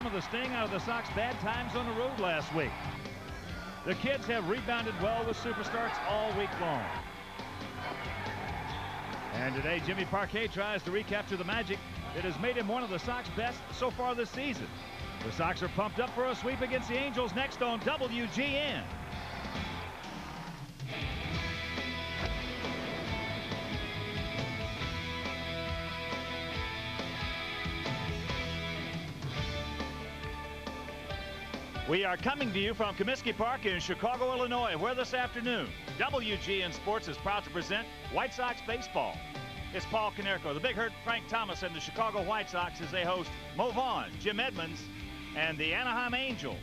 of the sting out of the Sox bad times on the road last week. The kids have rebounded well with superstarts all week long. And today, Jimmy Parquet tries to recapture the magic that has made him one of the Sox best so far this season. The Sox are pumped up for a sweep against the Angels next on WGN. We are coming to you from Comiskey Park in Chicago, Illinois, where this afternoon, WGN Sports is proud to present White Sox baseball. It's Paul Konerko, the Big Hurt, Frank Thomas, and the Chicago White Sox as they host Mo Vaughn, Jim Edmonds, and the Anaheim Angels.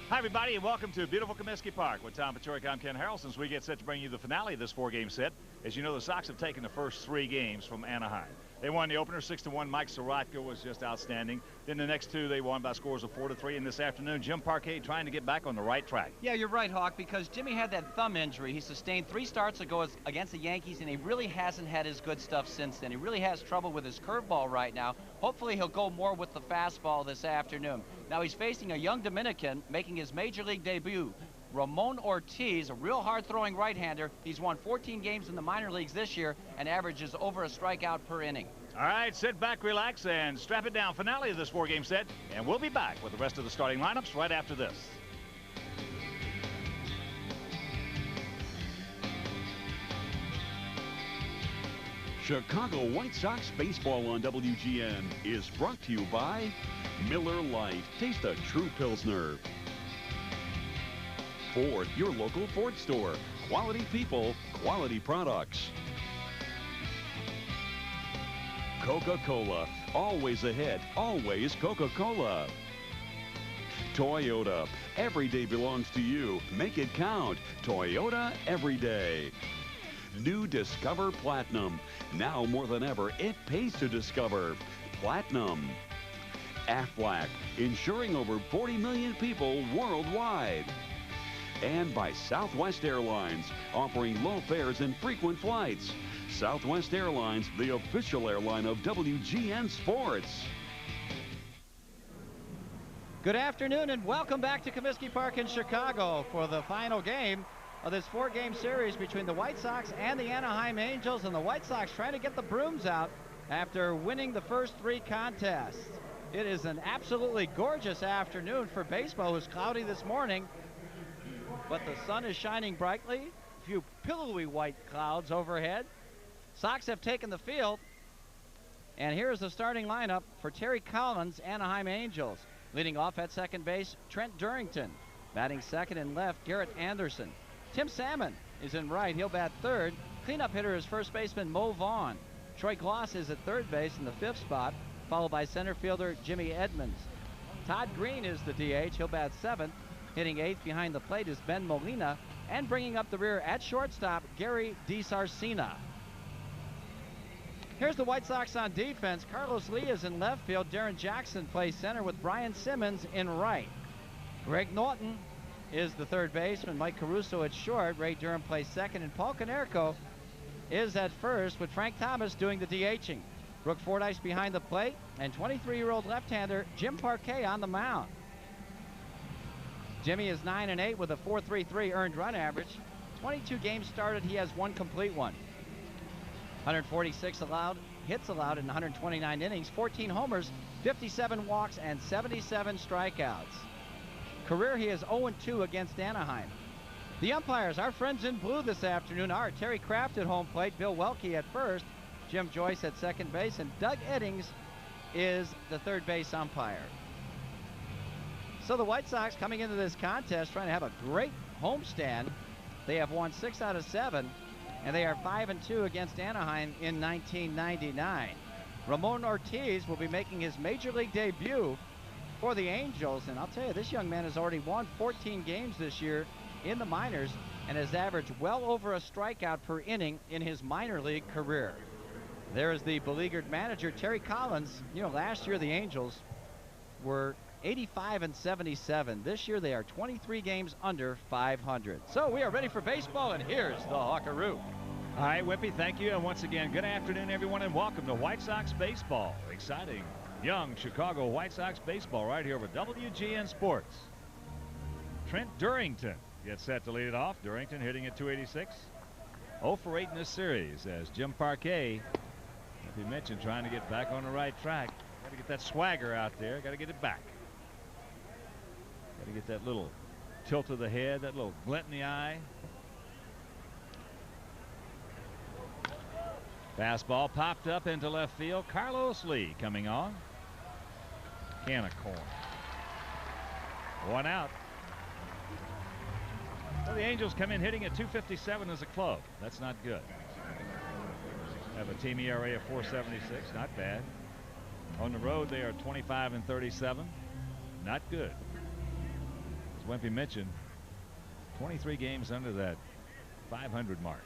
Hi, everybody, and welcome to beautiful Comiskey Park. With Tom Paciorek, I'm Ken Harrelson. We get set to bring you the finale of this four-game set. As you know, the Sox have taken the first three games from Anaheim. They won the opener 6-1. Mike Sorotka was just outstanding. Then the next two, they won by scores of 4-3. And this afternoon, Jim Parquet trying to get back on the right track. Yeah, you're right, Hawk, because Jimmy had that thumb injury. He sustained 3 starts ago against the Yankees, and he really hasn't had his good stuff since then. He really has trouble with his curveball right now. Hopefully, he'll go more with the fastball this afternoon. Now, he's facing a young Dominican making his major league debut. Ramon Ortiz, a real hard-throwing right-hander. He's won 14 games in the minor leagues this year and averages over a strikeout per inning. All right, sit back, relax, and strap it down. Finale of this four-game set, and we'll be back with the rest of the starting lineups right after this. Chicago White Sox baseball on WGN is brought to you by Miller Lite. Taste a true Pilsner. Ford, your local Ford store. Quality people, quality products. Coca-Cola, always ahead, always Coca-Cola. Toyota, every day belongs to you. Make it count. Toyota, every day. New Discover Platinum. Now more than ever, it pays to discover. Platinum. Aflac, insuring over 40 million people worldwide. And by Southwest Airlines, offering low fares and frequent flights. Southwest Airlines, the official airline of WGN Sports. Good afternoon and welcome back to Comiskey Park in Chicago for the final game of this four-game series between the White Sox and the Anaheim Angels, and the White Sox trying to get the brooms out after winning the first 3 contests. It is an absolutely gorgeous afternoon for baseball. It was cloudy this morning, but the sun is shining brightly. A few pillowy white clouds overhead. Sox have taken the field, and here's the starting lineup for Terry Collins, Anaheim Angels. Leading off at second base, Trent Durrington. Batting second and left, Garrett Anderson. Tim Salmon is in right. He'll bat third. Cleanup hitter is first baseman Mo Vaughn. Troy Glaus is at third base in the 5th spot, followed by center fielder Jimmy Edmonds. Todd Green is the DH. He'll bat 7th. Hitting 8th behind the plate is Ben Molina. And bringing up the rear at shortstop, Gary DiSarcina. Here's the White Sox on defense. Carlos Lee is in left field. Darren Jackson plays center with Brian Simmons in right. Greg Norton is the third baseman. Mike Caruso at short. Ray Durham plays second. And Paul Konerko is at first with Frank Thomas doing the DHing. Brooke Fordyce behind the plate. And 23-year-old left-hander Jim Parquet on the mound. Jimmy is 9-8 with a 4.33 earned run average. 22 games started. He has 1 complete one. 146 hits allowed in 129 innings, 14 homers, 57 walks, and 77 strikeouts. Career, he is 0-2 against Anaheim. The umpires, our friends in blue this afternoon, are Terry Kraft at home plate, Bill Welke at first, Jim Joyce at second base, and Doug Eddings is the third base umpire. So the White Sox coming into this contest trying to have a great homestand. They have won 6 out of 7. And they are 5-2 against Anaheim in 1999. Ramon Ortiz will be making his major league debut for the Angels. And I'll tell you, this young man has already won 14 games this year in the minors and has averaged well over a strikeout per inning in his minor league career. There is the beleaguered manager, Terry Collins. You know, last year the Angels were 85-77. This year they are 23 games under 500. So we are ready for baseball, and here's the Hawkaroo. All right, Whippy, thank you. And once again, good afternoon, everyone, and welcome to White Sox baseball. Exciting young Chicago White Sox baseball right here with WGN Sports. Trent Durrington gets set to lead it off. Durrington hitting at 286. 0 for 8 in this series as Jim Parquet, as he mentioned, trying to get back on the right track. Got to get that swagger out there. Got to get it back. Got to get that little tilt of the head, that little glint in the eye. Fastball popped up into left field. Carlos Lee coming on. Can of corn. 1 out. Well, the Angels come in hitting at 257 as a club. That's not good. Have a team ERA of 4.76. Not bad. On the road, they are 25-37. Not good. As Wimpy mentioned, 23 games under that 500 mark.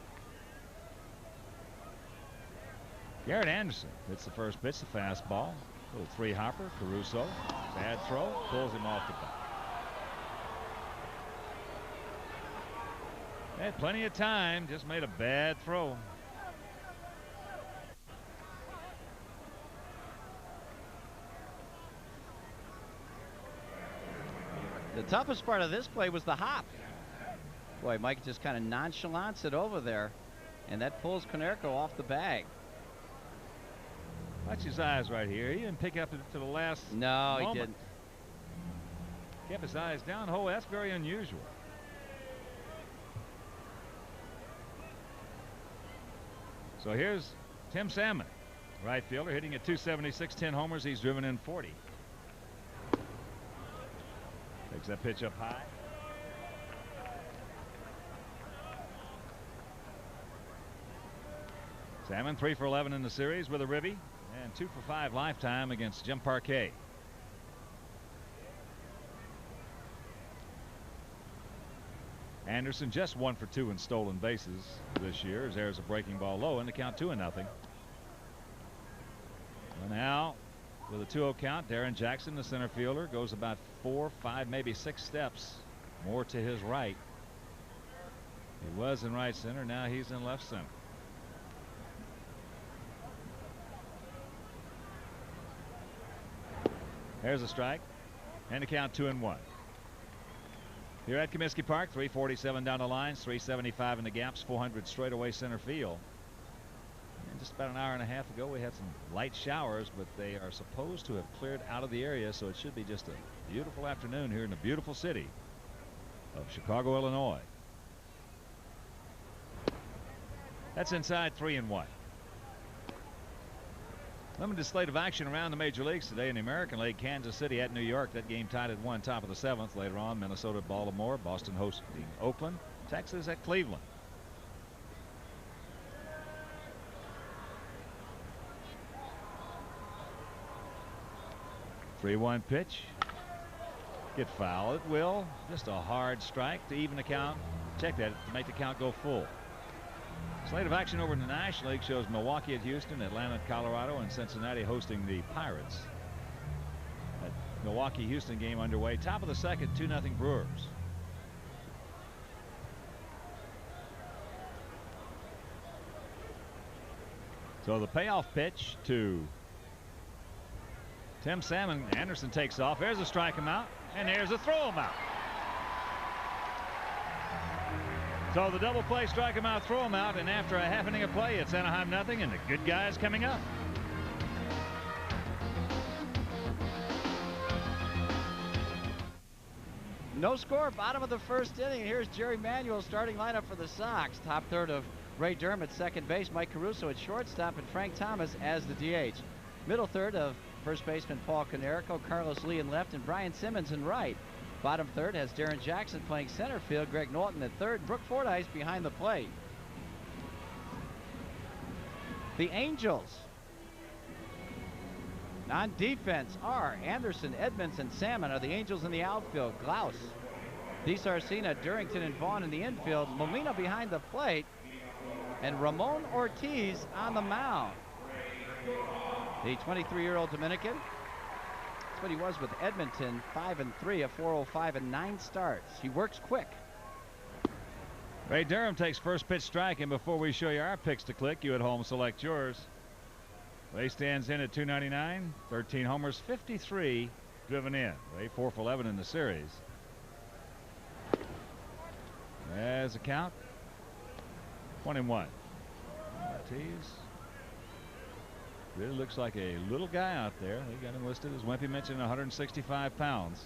Garrett Anderson hits the first pitch, the fastball. Little 3-hopper. Caruso. Bad throw. Pulls him off the bat. Had plenty of time. Just made a bad throw. The toughest part of this play was the hop. Boy, Mike just kind of nonchalants it over there, and that pulls Konerko off the bag. Watch his eyes right here. He didn't pick up to the last No, moment. he didn't. Kept his eyes down. Oh, that's very unusual. So here's Tim Salmon, right fielder, hitting at 276, 10 homers. He's driven in 40. Takes that pitch up high. Salmon 3 for 11 in the series with a ribby, and 2 for 5 lifetime against Jim Parquet. Anderson just 1 for 2 in stolen bases this year as there's a breaking ball low and the count 2-0. Well, now with a 2-0 count, Darren Jackson, the center fielder, goes about 4, 5, maybe 6 steps more to his right. He was in right center. Now he's in left center. There's a strike and the count 2-1. Here at Comiskey Park, 347 down the lines, 375 in the gaps, 400 straightaway center field. And just about an hour and a half ago, we had some light showers, but they are supposed to have cleared out of the area, so it should be just a beautiful afternoon here in the beautiful city of Chicago, Illinois. That's inside 3-1. Limited slate of action around the major leagues today in the American League. Kansas City at New York. That game tied at 1, top of the 7th. Later on, Minnesota at Baltimore. Boston hosting Oakland. Texas at Cleveland. (3-1) pitch. Get foul. It will. Just a hard strike to even the count. Check that to make the count go full. Slate of action over in the National League shows Milwaukee at Houston, Atlanta at Colorado, and Cincinnati hosting the Pirates. That Milwaukee-Houston game underway. Top of the 2nd, 2-0 Brewers. So the payoff pitch to Tim Salmon. Anderson takes off. There's a strike him out, and there's a throw him out. So the double play, strike him out, throw him out, and after a half inning of play, it's Anaheim nothing, and the good guys coming up. No score, bottom of the 1st inning. Here's Jerry Manuel starting lineup for the Sox. Top third of Ray Durham at second base, Mike Caruso at shortstop, and Frank Thomas as the DH. Middle third of first baseman Paul Konerko, Carlos Lee in left, and Brian Simmons in right. Bottom third has Darren Jackson playing center field, Greg Norton at third, Brooke Fordyce behind the plate. The Angels on defense are Anderson, Edmonds, Salmon are the Angels in the outfield. Glaus, DiSarcina, Durrington, and Vaughn in the infield. Molina behind the plate, and Ramon Ortiz on the mound. The 23-year-old Dominican. That's what he was with Edmonton, 5-3, a 4.05 and 9 starts. He works quick. Ray Durham takes first pitch strike, and before we show you our picks to click, you at home select yours. Ray stands in at 299, 13 homers, 53 driven in. Ray 4 for 11 in the series. As a count, 21. Ortiz really looks like a little guy out there. They got him listed, as Wimpy mentioned, 165 pounds.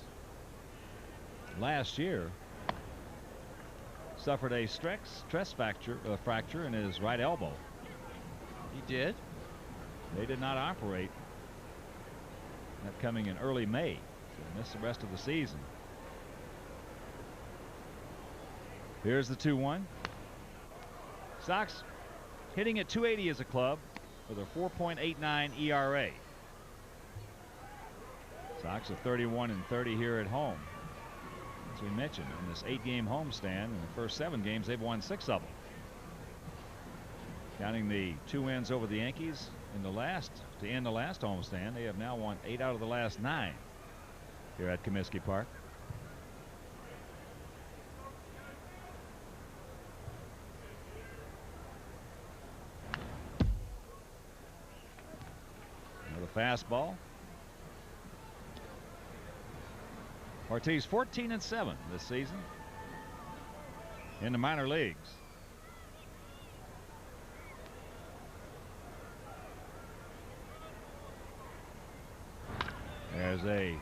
Last year, suffered a stress fracture in his right elbow. He did. They did not operate. That coming in early May. So missed the rest of the season. Here's the 2-1. Sox hitting at 280 as a club with a 4.89 ERA. Sox are 31-30 here at home. As we mentioned, in this 8-game homestand, in the first 7 games, they've won 6 of them. Counting the 2 wins over the Yankees in the last to end the last homestand, they have now won 8 out of the last 9 here at Comiskey Park. Another fastball. Ortiz 14-7 this season in the minor leagues. There's a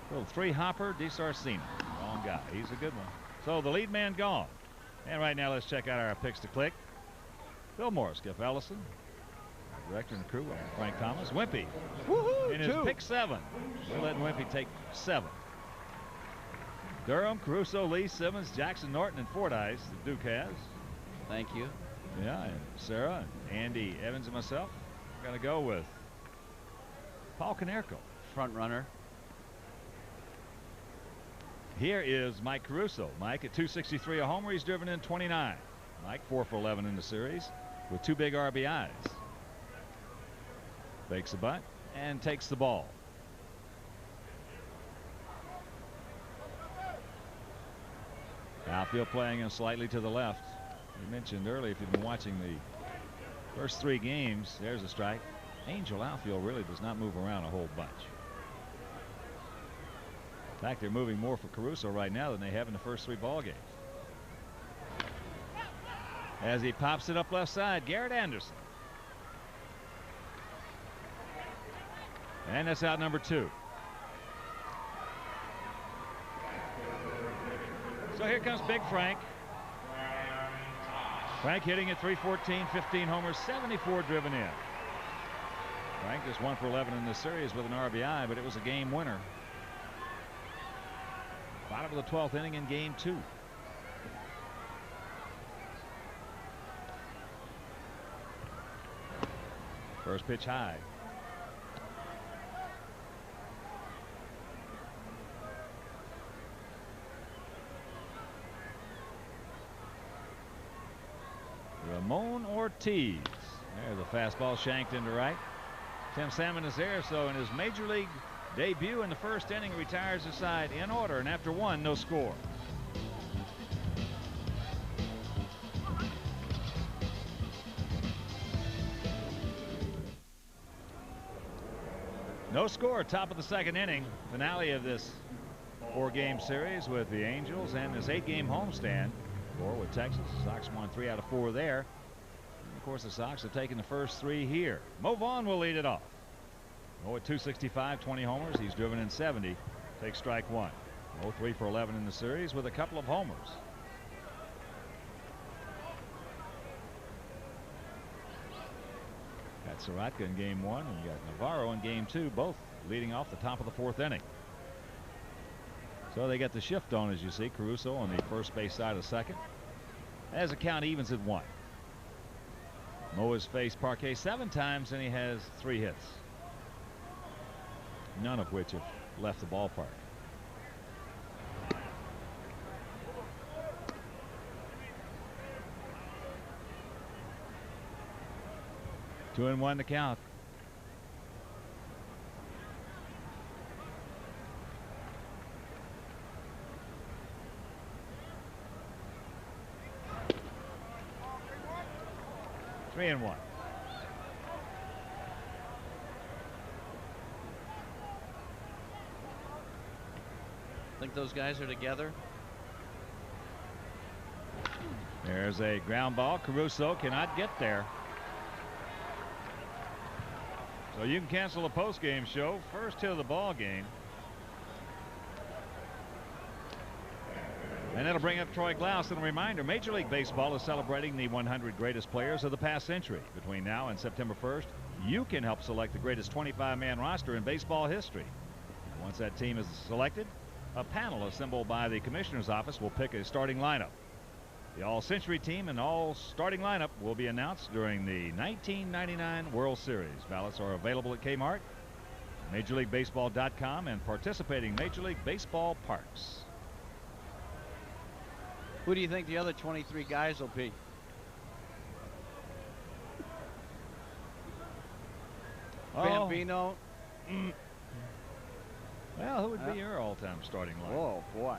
little 3-hopper, DeSarcina. Wrong guy. He's a good one. So the lead man gone. And right now let's check out our picks to click. Bill Morris, Skip Ellison, director and crew, Frank Thomas. Wimpy in his pick 7. We're letting Wimpy take 7. Durham, Caruso, Lee, Simmons, Jackson, Norton, and Fordyce, the Duke has. Thank you. Yeah, and Sarah, and Andy Evans, and myself. We're going to go with Paul Konerko. Front runner. Here is Mike Caruso. Mike at 263 a homer. He's driven in 29. Mike 4 for 11 in the series with 2 big RBIs. Fakes the bunt and takes the ball. Outfield playing him slightly to the left. You mentioned earlier, if you've been watching the first 3 games, there's a strike. Angel outfield really does not move around a whole bunch. In fact, they're moving more for Caruso right now than they have in the first 3 ball games. As he pops it up left side, Garrett Anderson. And that's out number 2. So here comes Big Frank. Frank hitting at 314, 15 homers, 74 driven in. Frank just 1 for 11 in this series with an RBI, but it was a game winner. Bottom of the 12th inning in game 2. First pitch high. Ramon Ortiz. There's a fastball shanked into right. Tim Salmon is there, so in his major league debut in the first inning, retires the side in order, and after 1, no score. No score, top of the 2nd inning. Finale of this 4-game series with the Angels and this 8-game homestand. 4 with Texas. Sox won 3 out of 4 there. And of course, the Sox have taken the first 3 here. Mo Vaughn will lead it off. Mo at 265, 20 homers. He's driven in 70. Takes strike 1. Mo 3 for 11 in the series with a couple of homers. Got Sorotka in game 1, and you got Navarro in game 2, both leading off the top of the 4th inning. So they got the shift on, as you see. Caruso on the first base side of second. As the count evens at 1. Mo has faced Parquet 7 times, and he has 3 hits. None of which have left the ballpark. Two and 1 to count. Three and 1. Think those guys are together? There's a ground ball. Caruso cannot get there. So you can cancel the post-game show. First hit of the ball game. And that'll bring up Troy Glaus. And a reminder, Major League Baseball is celebrating the 100 greatest players of the past century. Between now and September 1st, you can help select the greatest 25-man roster in baseball history. Once that team is selected, a panel assembled by the commissioner's office will pick a starting lineup. The all-century team and all-starting lineup will be announced during the 1999 World Series. Ballots are available at Kmart, MajorLeagueBaseball.com, and participating Major League Baseball parks. Who do you think the other 23 guys will be? Bambino. Well, who would be your all-time starting lineup? Oh, boy.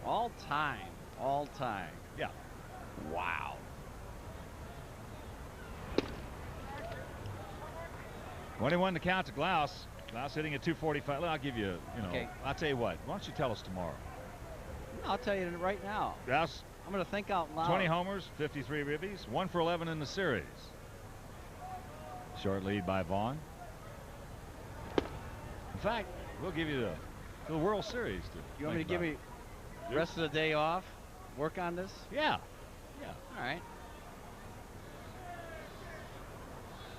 All time. All time. Yeah. Wow. Twenty-one to count to Glaus. Glaus hitting at 245. I'll give you, Okay. I'll tell you what. Why don't you tell us tomorrow? I'll tell you right now. Glaus, I'm going to think out loud. 20 homers, 53 ribbies, 1 for 11 in the series. Short lead by Vaughn. In fact, we'll give you the World Series. You want me to give me the rest of the day off? Work on this? Yeah. Yeah. All right.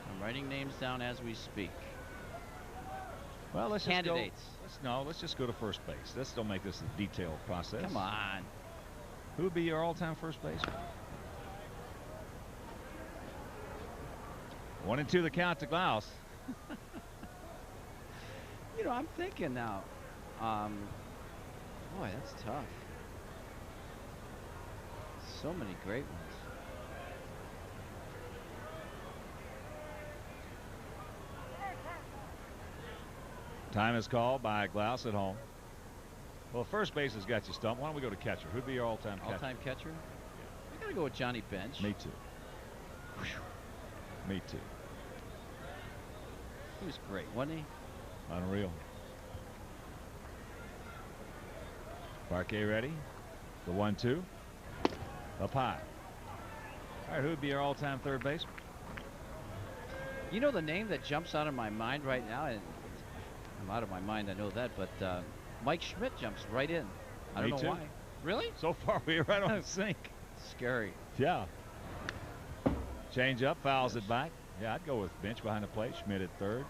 I'm writing names down as we speak. Well, let's Candidates. Just go. Let's just go to first base. Let's don't make this a detailed process. Come on. Who would be your all-time first baseman? 1-2 the count to Glaus. I'm thinking now. Boy, that's tough. So many great ones. Time is called by Glaus at home. Well, first base has got you stumped. Why don't we go to catcher? Who'd be your all-time catcher? All-time catcher? I got to go with Johnny Bench. Me too. Me too. He was great, wasn't he? Unreal. Parquet ready. The 1-2. Up high. All right, who would be your all-time third baseman? You know the name that jumps out of my mind right now, and I'm out of my mind, I know that, but Mike Schmidt jumps right in. I don't know why. Really? So far, we're right on sync. Scary. Yeah. Change up, fouls it back. Yeah, I'd go with Bench behind the plate, Schmidt at third.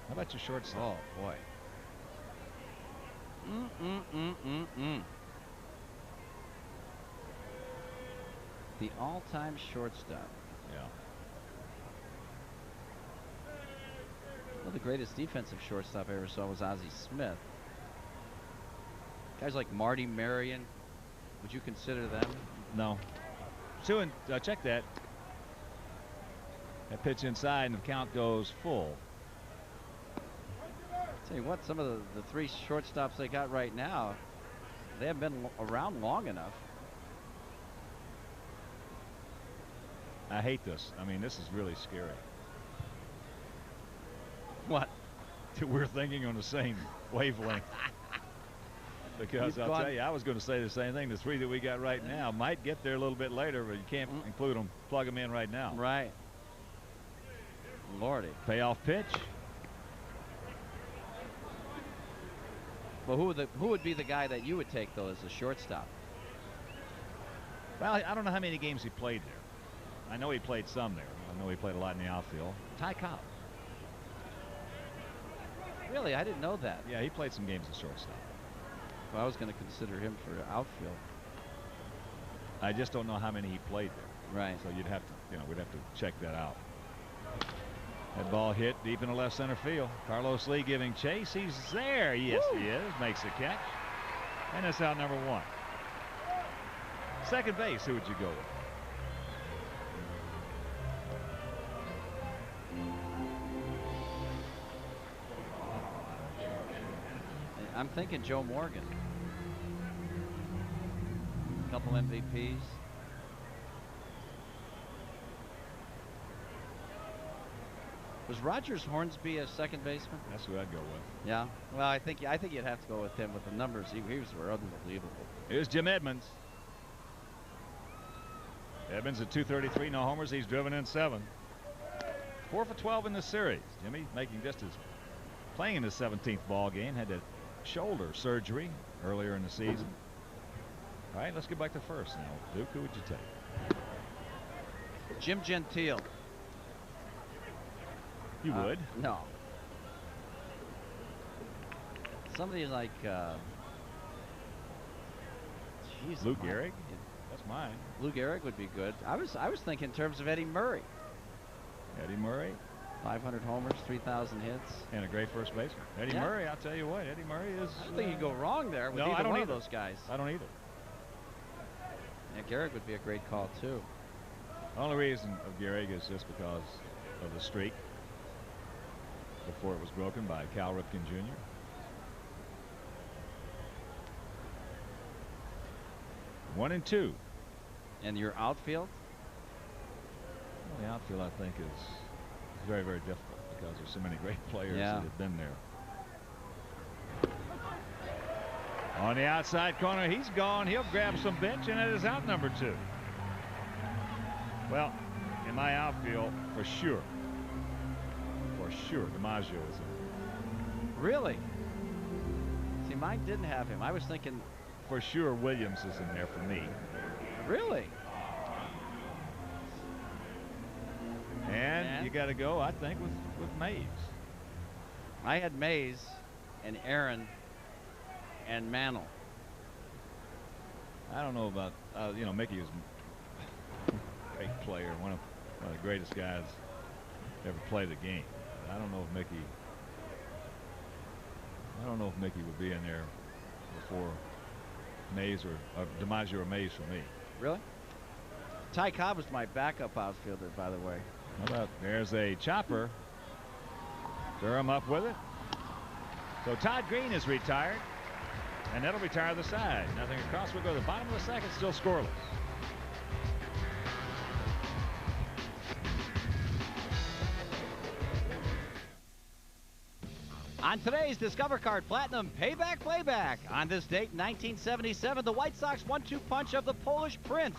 How about your shortstop? Oh, boy. The all-time shortstop. Yeah. Well, the greatest defensive shortstop I ever saw was Ozzie Smith. Guys like Marty Marion, would you consider them? No. Sue, check that. That pitch inside, and the count goes full. Tell you what, some of the three shortstops they got right now, they haven't been around long enough. I hate this. I mean, this is really scary. What? We're thinking on the same wavelength. Because I'll tell you, I was going to say the same thing. The three that we got right now might get there a little bit later, but you can't include them, plug them in right now. Right. Lordy. Payoff pitch. Well, who would be the guy that you would take, though, as a shortstop? Well, I don't know how many games he played there. I know he played some there. I know he played a lot in the outfield. Ty Cobb. Really? I didn't know that. Yeah, he played some games at shortstop. Well, I was going to consider him for outfield. I just don't know how many he played there. Right. So you'd have to, we'd have to check that out. That ball hit deep in the left center field. Carlos Lee giving chase. He's there. Yes, he is. Makes the catch. And that's out number one. Second base, who would you go with? I'm thinking Joe Morgan. A couple MVPs. Was Rogers Hornsby a second baseman? That's who I'd go with. Yeah. Well, I think you'd have to go with him with the numbers. He were unbelievable. Here's Jim Edmonds. Edmonds at 233, no homers. He's driven in 7. 4 for 12 in the series. Jimmy making just his playing in his 17th ball game. Had that shoulder surgery earlier in the season. All right, let's get back to first now. Duke, who would you take? Jim Gentile. You would? No. Somebody like geez, Lou Gehrig? That's mine. Lou Gehrig would be good. I was thinking in terms of Eddie Murray. Eddie Murray. 500 homers, 3,000 hits. And a great first baseman. Eddie Murray, I'll tell you what, Eddie Murray is... I don't think you go wrong there with no, either one of those guys. I don't either. Yeah, Gehrig would be a great call, too. The only reason of Gehrig is just because of the streak before it was broken by Cal Ripken Jr. One and two. And your outfield? Well, the outfield, I think, is very, very difficult because there's so many great players that have been there. On the outside corner, he's gone. He'll grab some bench, and it is out number 2. Well, in my outfield, for sure, DiMaggio is in. Really? See, mine didn't have him. I was thinking... For sure, Williams is in there for me. Really? And you got to go, I think, with Mays. I had Mays and Aaron and Mantle. I don't know about, you know, Mickey is a great player, one of the greatest guys ever played the game. I don't know if Mickey would be in there before Mays or DiMaggio or Mays for me. Really? Ty Cobb was my backup outfielder, by the way. How about, there's a chopper. Durham up with it. So Todd Green is retired, and that'll retire the side. Nothing across. We'll go to the bottom of the second, still scoreless. On today's Discover Card Platinum Payback Playback. On this date, 1977, the White Sox 1-2 punch of the Polish Prince,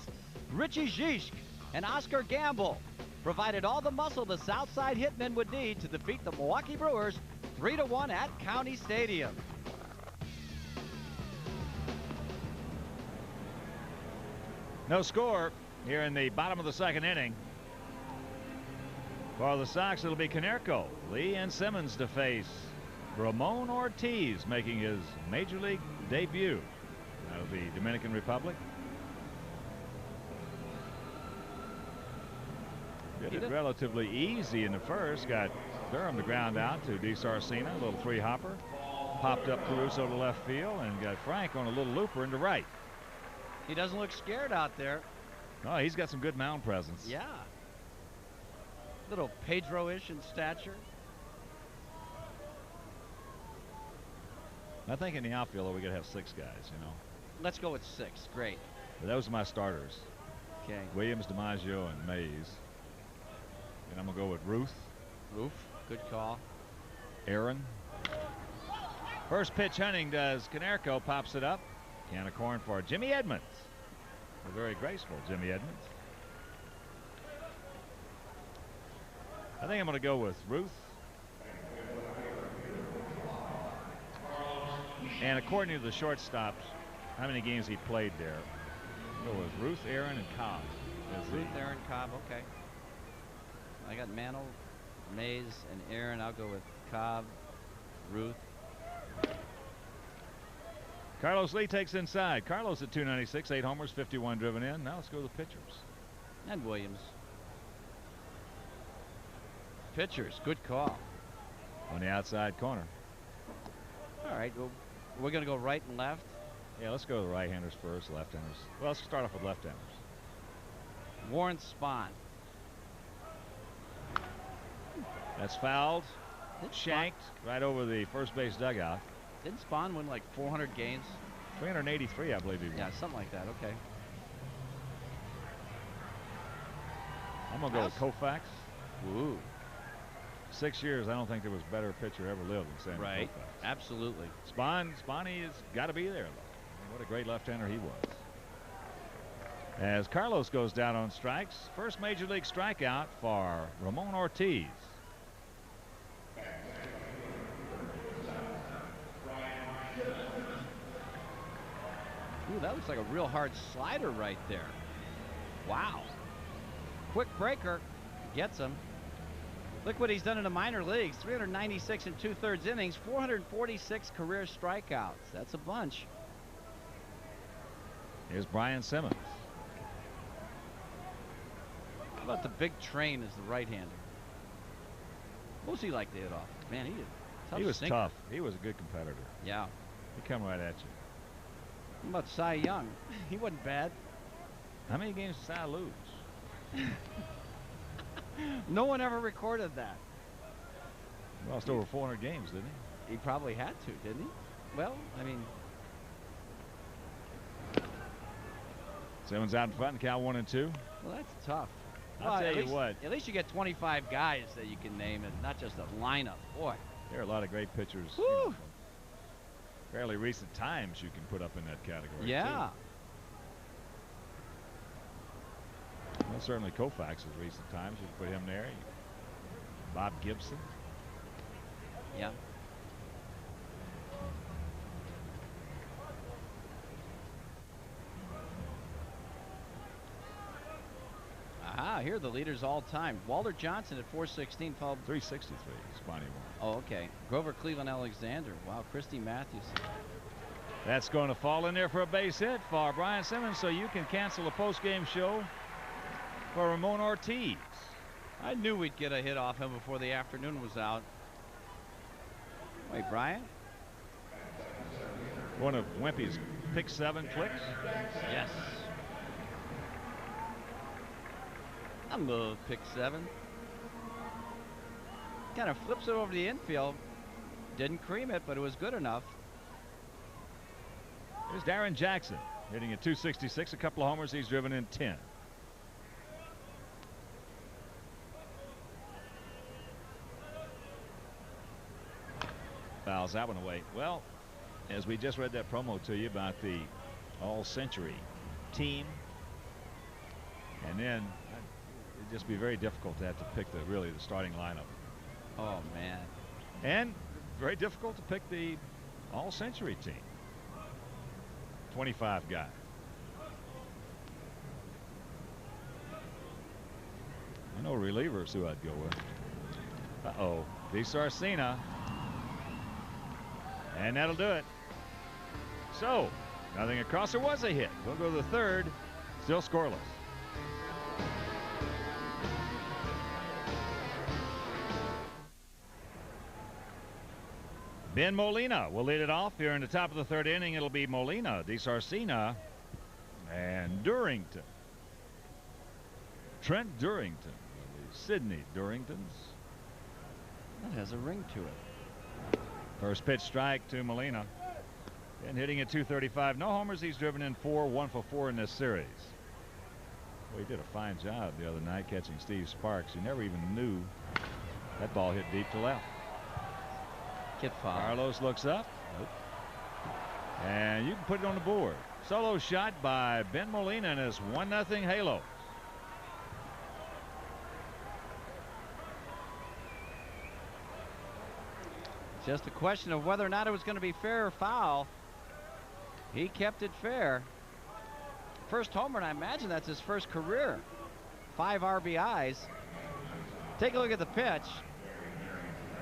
Richie Zisk, and Oscar Gamble provided all the muscle the Southside Hitmen would need to defeat the Milwaukee Brewers 3-1 at County Stadium. No score here in the bottom of the second inning. For the Sox, it'll be Konerko, Lee, and Simmons to face Ramon Ortiz, making his Major League debut out of the Dominican Republic. Did it relatively easy in the first. Got Durham to ground out to DiSarcina, a little 3-hopper. Popped up Caruso to left field and got Frank on a little looper into right. He doesn't look scared out there. No, he's got some good mound presence. Yeah. Little Pedro-ish in stature. I think in the outfield we got to have 6 guys, you know. Let's go with 6. Great. But those are my starters. Okay. Williams, DiMaggio, and Mays. And I'm going to go with Ruth. Good call. Aaron. First pitch hunting does Konerko, pops it up. Can of corn for Jimmy Edmonds. A very graceful Jimmy Edmonds. I think I'm going to go with Ruth. And according to the shortstops, how many games he played there, I'll go with Ruth, Aaron, and Cobb. Ruth, Aaron, Cobb, okay. I got Mantle, Mays, and Aaron. I'll go with Cobb, Ruth. Carlos Lee takes inside. Carlos at 296, 8 homers, 51 driven in. Now let's go to the pitchers. And Williams. Pitchers, good call. On the outside corner. All right, well, we're going to go right and left. Yeah, let's go to the right-handers first, left-handers. Well, let's start off with left-handers. Warren Spahn. That's fouled. Shanked right over the first base dugout. Didn't Spahn win like 400 games? 383, I believe he won. Yeah, something like that. Okay. I'm going to go with Koufax. Ooh. 6 years, I don't think there was a better pitcher ever lived than Sandy Right. Koufax. Absolutely. Spahny has got to be there, though. What a great left-hander he was. As Carlos goes down on strikes, first major league strikeout for Ramon Ortiz. Ooh, that looks like a real hard slider right there. Wow. Quick breaker. Gets him. Look what he's done in the minor leagues. 396 and 2/3 innings, 446 career strikeouts. That's a bunch. Here's Brian Simmons. How about the big train as the right-hander? What was he like to hit off? Man, He was sinker. tough. He was a good competitor. Yeah. He'd come right at you. How about Cy Young? He wasn't bad. How many games did Cy lose? No one ever recorded that. He lost over 400 games, didn't he? He probably had to, didn't he? Well, I mean, Simmons out in front, count 1-2. well, that's tough. I'll Well, tell at you least- what. At least you get 25 guys that you can name, and not just a lineup. Boy. There are a lot of great pitchers. Woo. From fairly recent times you can put up in that category. Yeah. Too. Well, certainly Koufax is recent times. You can put him there. Bob Gibson. Yeah. Aha, here are the leaders all time. Walter Johnson at 416, followed. 363. Spahny won. Oh, okay. Grover Cleveland Alexander. Wow, Christy Matthews. That's going to fall in there for a base hit for Brian Simmons, so you can cancel the post-game show for Ramon Ortiz. I knew we'd get a hit off him before the afternoon was out. Wait, Brian? One of Wimpy's pick 7 clicks. Yes. I'm a pick 7. Kind of flips it over the infield. Didn't cream it, but it was good enough. Here's Darren Jackson hitting at 266. A couple of homers. He's driven in 10. Fouls that one away. Well, as we just read that promo to you about the all-century team, and then it'd just be very difficult to have to pick the starting lineup, Oh, man. and very difficult to pick the all-century team. 25 guys. I know relievers who I'd go with. Uh-oh. DeSarcina. And that'll do it. So, nothing across. There was a hit. We'll go to the third. Still scoreless. Ben Molina will lead it off here in the top of the third inning. It'll be Molina, DeSarcina, and Durrington. Trent Durrington. The Sidney Durringtons. That has a ring to it. First pitch strike to Molina. And hitting at 235. No homers. He's driven in 4, 1 for 4 in this series. Well, he did a fine job the other night catching Steve Sparks. You never even knew that ball hit deep to left. Get foul. Carlos looks up. Nope. And you can put it on the board. Solo shot by Ben Molina and his 1-0 Halos. Just a question of whether or not it was going to be fair or foul. He kept it fair. First homer, and I imagine that's his first career. 5 RBIs. Take a look at the pitch.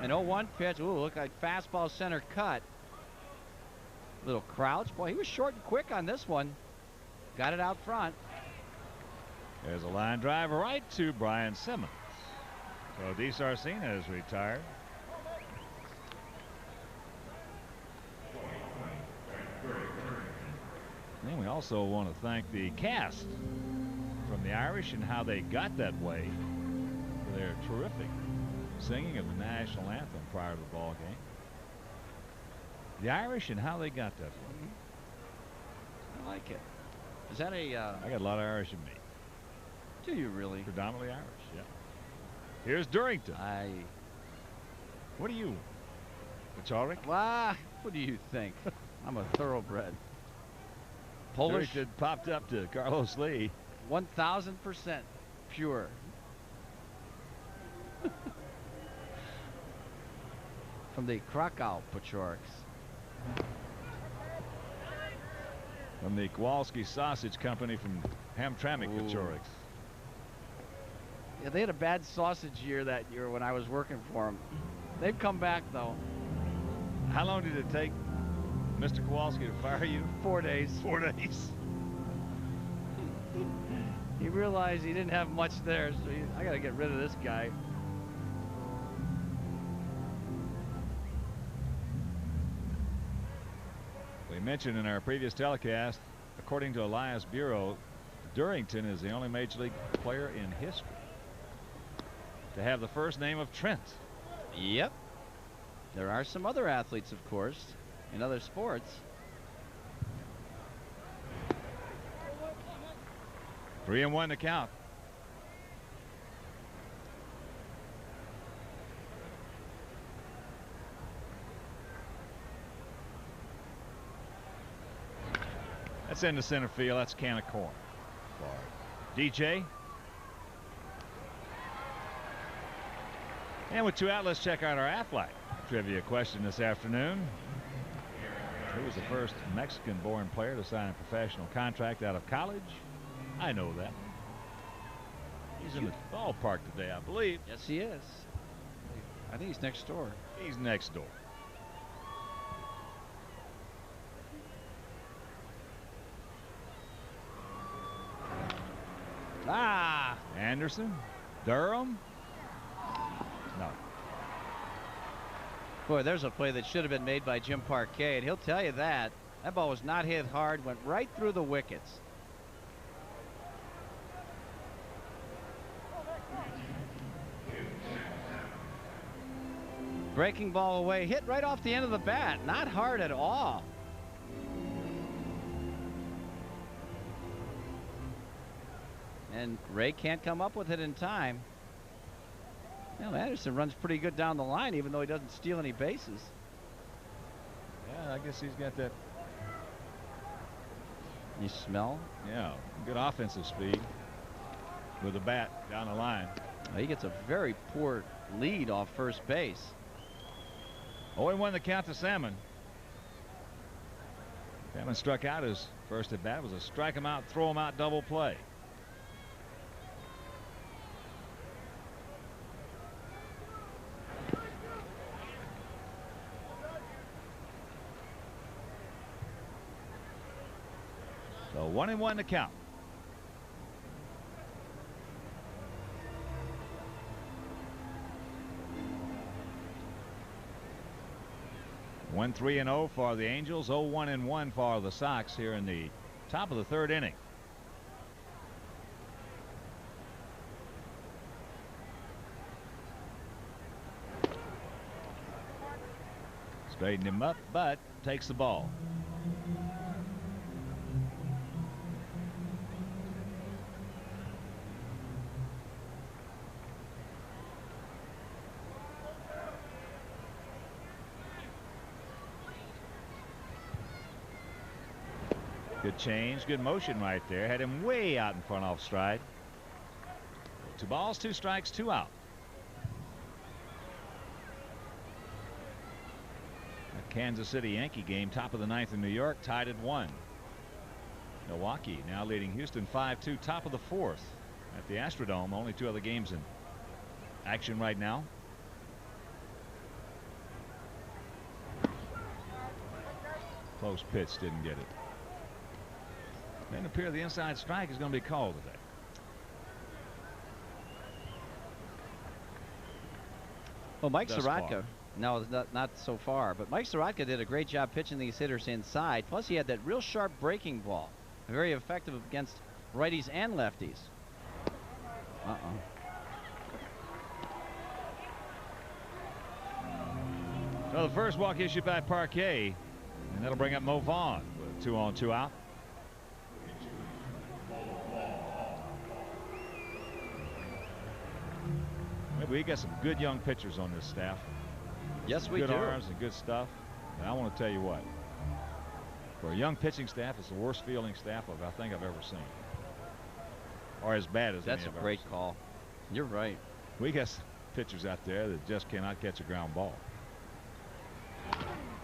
An 0-1 pitch. Ooh, look like fastball center cut. Little crouch. Boy, he was short and quick on this one. Got it out front. There's a line drive right to Brian Simmons. So DeSarcina is retired. And we also want to thank the cast from the Irish and how they got that way for their terrific singing of the national anthem prior to the ball game. The Irish and how they got that way. I like it. Is that a... I got a lot of Irish in me. do you really? Predominantly Irish, yeah. Here's Durrington. What do you, Pacharik? Why? What do you think? I'm a thoroughbred. Polish. It popped up to Carlos Lee. 1,000% pure. From the Krakow Pachoriks. From the Kowalski Sausage Company from Hamtramck Pachoriks. Yeah, they had a bad sausage year that year when I was working for them. They've come back, though. How long did it take Mr. Kowalski to fire you? 4 days. 4 days. He realized he didn't have much there, so I got to get rid of this guy. We mentioned in our previous telecast, according to Elias Bureau, Durrington is the only Major League player in history to have the first name of Trent. Yep. There are some other athletes, of course, in other sports. 3-1 to count. That's into center field. That's a can of corn. DJ. And with 2 out, let's check out our Aflac trivia question this afternoon. Who was the first Mexican-born player to sign a professional contract out of college? I know that. He's in the ballpark today, I believe. Yes, he is. I think he's next door. He's next door. Ah! Anderson? Durham? No. Boy, there's a play that should have been made by Jim Parquet, and he'll tell you that. That ball was not hit hard, went right through the wickets. Breaking ball away, hit right off the end of the bat. Not hard at all. And Ray can't come up with it in time. Well, Anderson runs pretty good down the line, even though he doesn't steal any bases. Yeah, I guess he's got that. You smell? Yeah, good offensive speed with the bat down the line. Well, he gets a very poor lead off first base. 0-1 the count to Salmon. Salmon struck out his first at bat. Was a strike him out, throw him out double play. So 1-1 to count. One 3-0 for the Angels, 0-1-1 for the Sox here in the top of the 3rd inning. Straighten him up, but takes the ball. Good change, good motion right there. Had him way out in front off stride. 2 balls, 2 strikes, 2 out. A Kansas City Yankee game, top of the 9th in New York, tied at 1. Milwaukee now leading Houston 5-2, top of the 4th at the Astrodome. Only 2 other games in action right now. Close pitch, didn't get it. Doesn't appear the inside strike is going to be called today. Well, Mike Thus Soroka, far. no, not so far, but Mike Soroka did a great job pitching these hitters inside. Plus, he had that real sharp breaking ball, very effective against righties and lefties. So the first walk issued by Parquet, and that'll bring up Mo Vaughn with 2 on, 2 out. We got some good young pitchers on this staff. Yes, we good do. arms and good stuff. And I want to tell you what, for a young pitching staff, it's the worst fielding staff I think I've ever seen, or as bad as That's any a I've great ever seen. call. You're right. We got pitchers out there that just cannot catch a ground ball.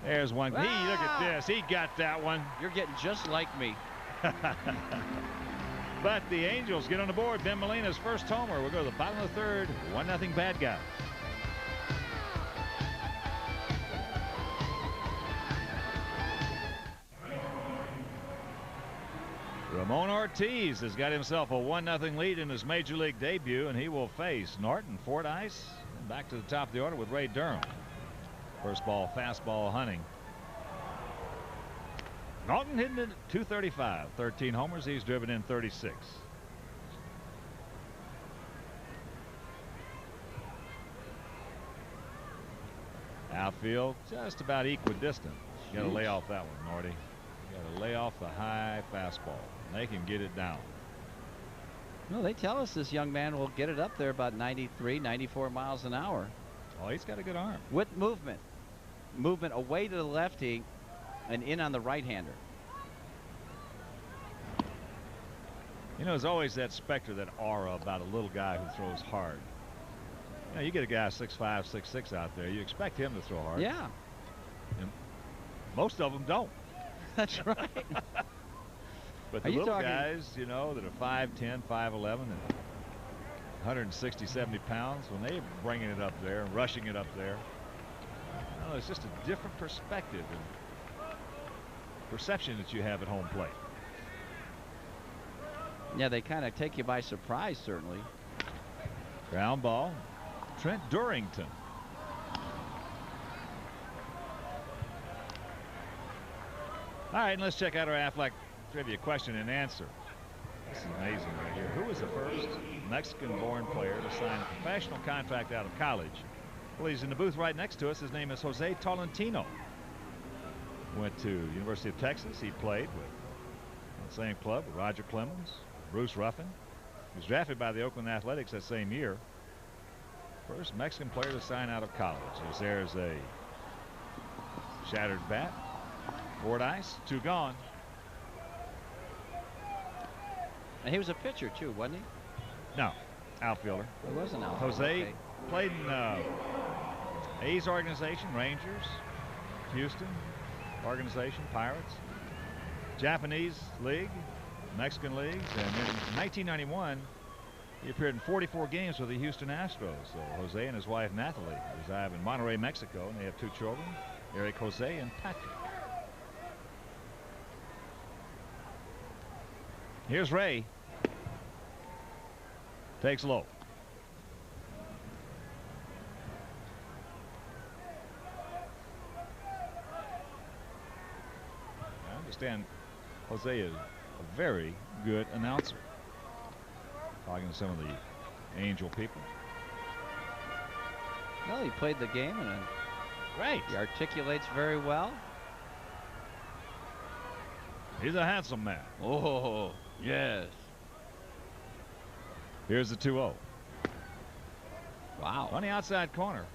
There's one. Look at this. He got that one. You're getting just like me. But the Angels get on the board. Ben Molina's first homer. We'll go to the bottom of the third. 1-0 bad guy. Ramon Ortiz has got himself a 1-0 lead in his major league debut, and he will face Norton Fordyce. And back to the top of the order with Ray Durham. First ball, fastball hunting. Norton hitting it at 235. 13 homers. He's driven in 36. Outfield just about equidistant. You got to lay off that one, Norty. You got to lay off the high fastball. They can get it down. No, they tell us this young man will get it up there about 93, 94 miles an hour. Oh, he's got a good arm. With movement. Movement away to the lefty and in on the right-hander. You know, there's always that specter, that aura about a little guy who throws hard. You know, you get a guy 6'5", 6'6" out there, you expect him to throw hard. Yeah. And most of them don't. That's right. But the little guys, you know, that are 5'10", 5'11", and 160, 70 pounds, when they're bringing it up there and rushing it up there, you know, it's just a different perspective and perception that you have at home plate. Yeah, they kind of take you by surprise, certainly. Ground ball. Trent Durrington. All right, and let's check out our Aflac trivia question and answer. This is amazing right here. Who was the first Mexican-born player to sign a professional contract out of college? Well, he's in the booth right next to us. His name is Jose Tolentino. Went to University of Texas. He played with the same club with Roger Clemens, Bruce Ruffin. He was drafted by the Oakland Athletics that same year. First Mexican player to sign out of college. There's a shattered bat. Fordyce, 2 gone. And he was a pitcher, too, wasn't he? No, outfielder. He was an outfielder. Jose okay. played in A's organization, Rangers, Houston organization, Pirates, Japanese League, Mexican leagues, and in 1991 he appeared in 44 games with the Houston Astros. So Jose and his wife Nathalie reside in Monterrey, Mexico, and they have 2 children, Eric Jose and Patrick. Here's Ray. Takes low. I understand Jose is a very good announcer. Talking to some of the Angel people. Well, he played the game and Right. he articulates very well. He's a handsome man. Oh, yes. Here's the 2-0. Wow. On the outside corner.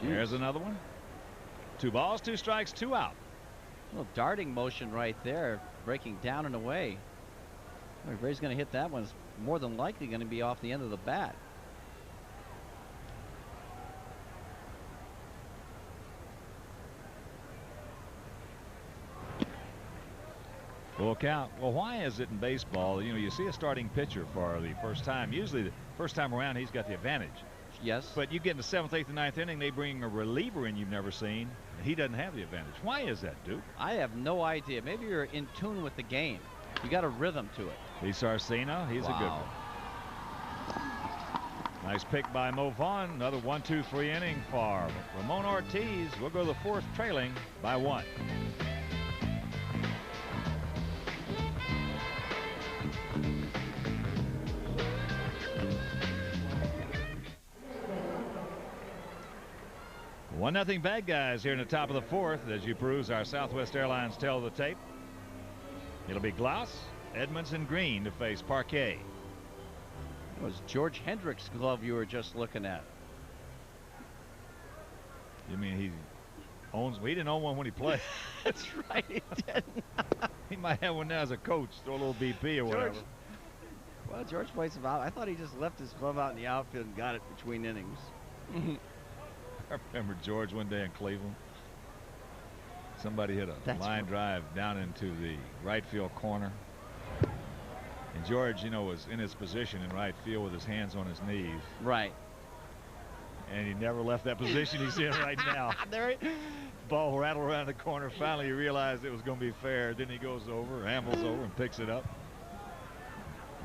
There's another one. 2 balls, 2 strikes, 2 out. A little darting motion right there, breaking down and away. If Ray's going to hit that one, it's more than likely going to be off the end of the bat. Full count. Well, why is it in baseball, you know, you see a starting pitcher for the first time. Usually the first time around he's got the advantage. Yes. But you get in the 7th, 8th, and 9th inning, they bring a reliever in you've never seen. And he doesn't have the advantage. Why is that, Duke? I have no idea. Maybe you're in tune with the game. You got a rhythm to it. He's Sarcina. He's a good one. Nice pick by Mo Vaughn. Another 1-2-3 inning for Ramon Ortiz. We'll go to the 4th, trailing by 1. 1-0 bad guys here in the top of the fourth as you peruse our Southwest Airlines tell the tape. It'll be Glaus, Edmonds, and Green to face Parquet. It was George Hendricks' glove you were just looking at. You mean he owns? He didn't own one when he played. That's right, he didn't. He might have one now as a coach, throw a little BP or whatever. Well, George plays some out. I thought he just left his glove out in the outfield and got it between innings. I remember George one day in Cleveland. Somebody hit a line drive down into the right field corner. And George, you know, was in his position in right field with his hands on his knees. Right. And he never left that position he's in right now. Ball rattled around the corner. Finally, he realized it was going to be fair. Then he goes over, ambles over, and picks it up.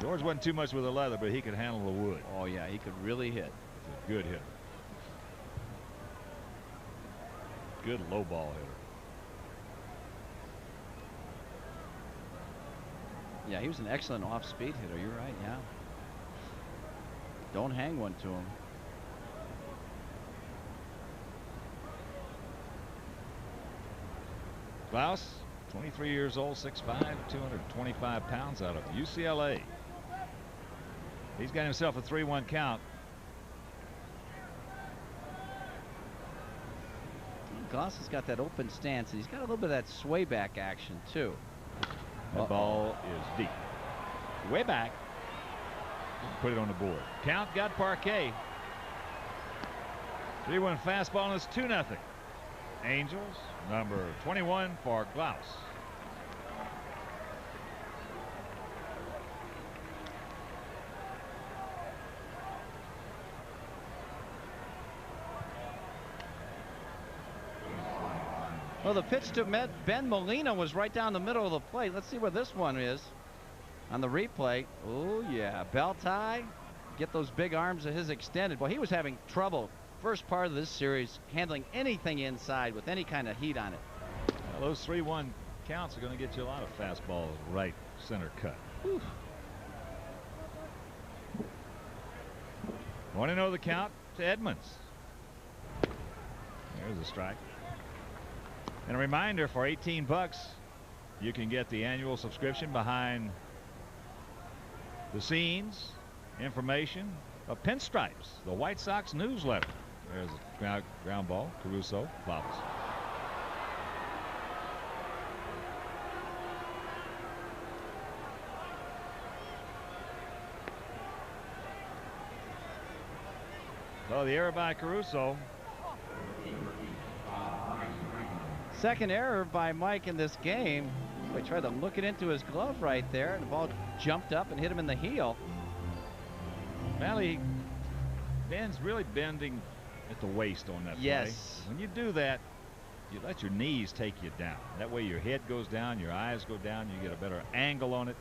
George wasn't too much with the leather, but he could handle the wood. Oh, yeah, he could really hit. He's a good hitter. Good low ball hitter. Yeah, he was an excellent off-speed hitter. You're right, yeah. Don't hang one to him. Glaus, 23 years old, 6'5", 225 pounds, out of UCLA. He's got himself a 3-1 count. Glaus has got that open stance, and he's got a little bit of that sway back action, too. That ball is deep. Way back. Put it on the board. Count got Parquet. 3-1 fastball, and it's 2-0. Angels, number 21 for Glaus. Well, the pitch to Ben Molina was right down the middle of the plate. Let's see where this one is on the replay. Oh, yeah. Bell tie. Get those big arms of his extended. Well, he was having trouble first part of this series handling anything inside with any kind of heat on it. Well, those 3-1 counts are going to get you a lot of fastballs right center cut. 1-0 the count to Edmonds. There's a strike. And a reminder, for $18 you can get the annual subscription behind the scenes information of Pinstripes, the White Sox newsletter. There's a ground ball. Caruso fouls. So the error by Caruso. Second error by Mike in this game. He tried to look it into his glove right there, and the ball jumped up and hit him in the heel. Well, Ben's really bending at the waist on that play. When you do that, you let your knees take you down. That way your head goes down, your eyes go down, you get a better angle on it.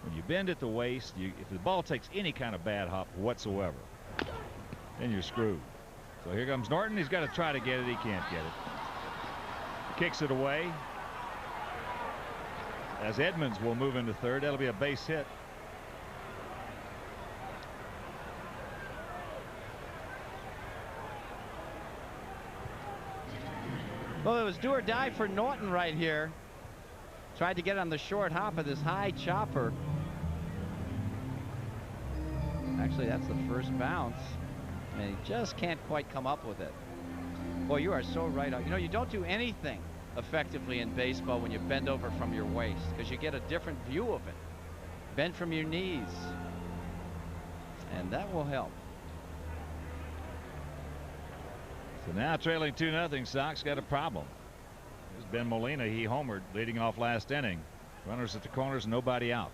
When you bend at the waist, if the ball takes any kind of bad hop whatsoever, then you're screwed. So here comes Norton. He's got to try to get it. He can't get it. Kicks it away. As Edmonds will move into third. That'll be a base hit. Well, it was do or die for Norton right here. Tried to get on the short hop of this high chopper. Actually, that's the first bounce. And he just can't quite come up with it. Boy, you are so right. You know, you don't do anything effectively in baseball when you bend over from your waist, because you get a different view of it. Bend from your knees. And that will help. So now trailing 2-0, Sox got a problem. Here's Ben Molina. He homered leading off last inning. Runners at the corners, nobody out.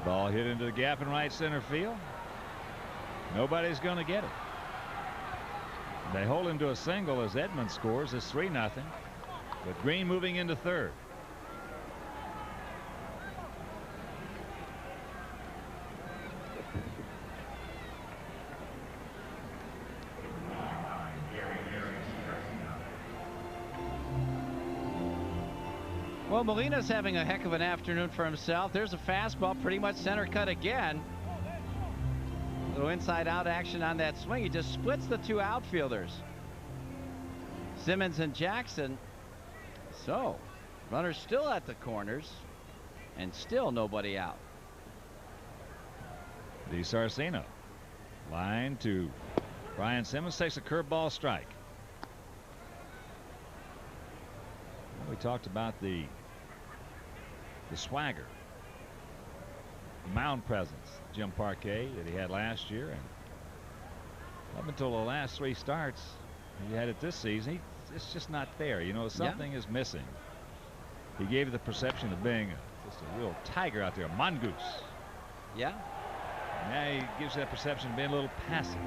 Ball hit into the gap in right center field. Nobody's going to get it. They hold him to a single as Edmonds scores. It's 3-0. with Green moving into third. Well, Molina's having a heck of an afternoon for himself. There's a fastball, pretty much center cut again. A little inside-out action on that swing. He just splits the two outfielders, Simmons and Jackson. So, runners still at the corners, and still nobody out. DiSarcino. Line to Brian Simmons, takes a curveball strike. We talked about the swagger, the mound presence, Jim Parquet, that he had last year, and up until the last three starts he had it this season, it's just not there. You know, something is missing. He gave the perception of being just a real tiger out there, a mongoose. Yeah. Now he gives that perception of being a little passive.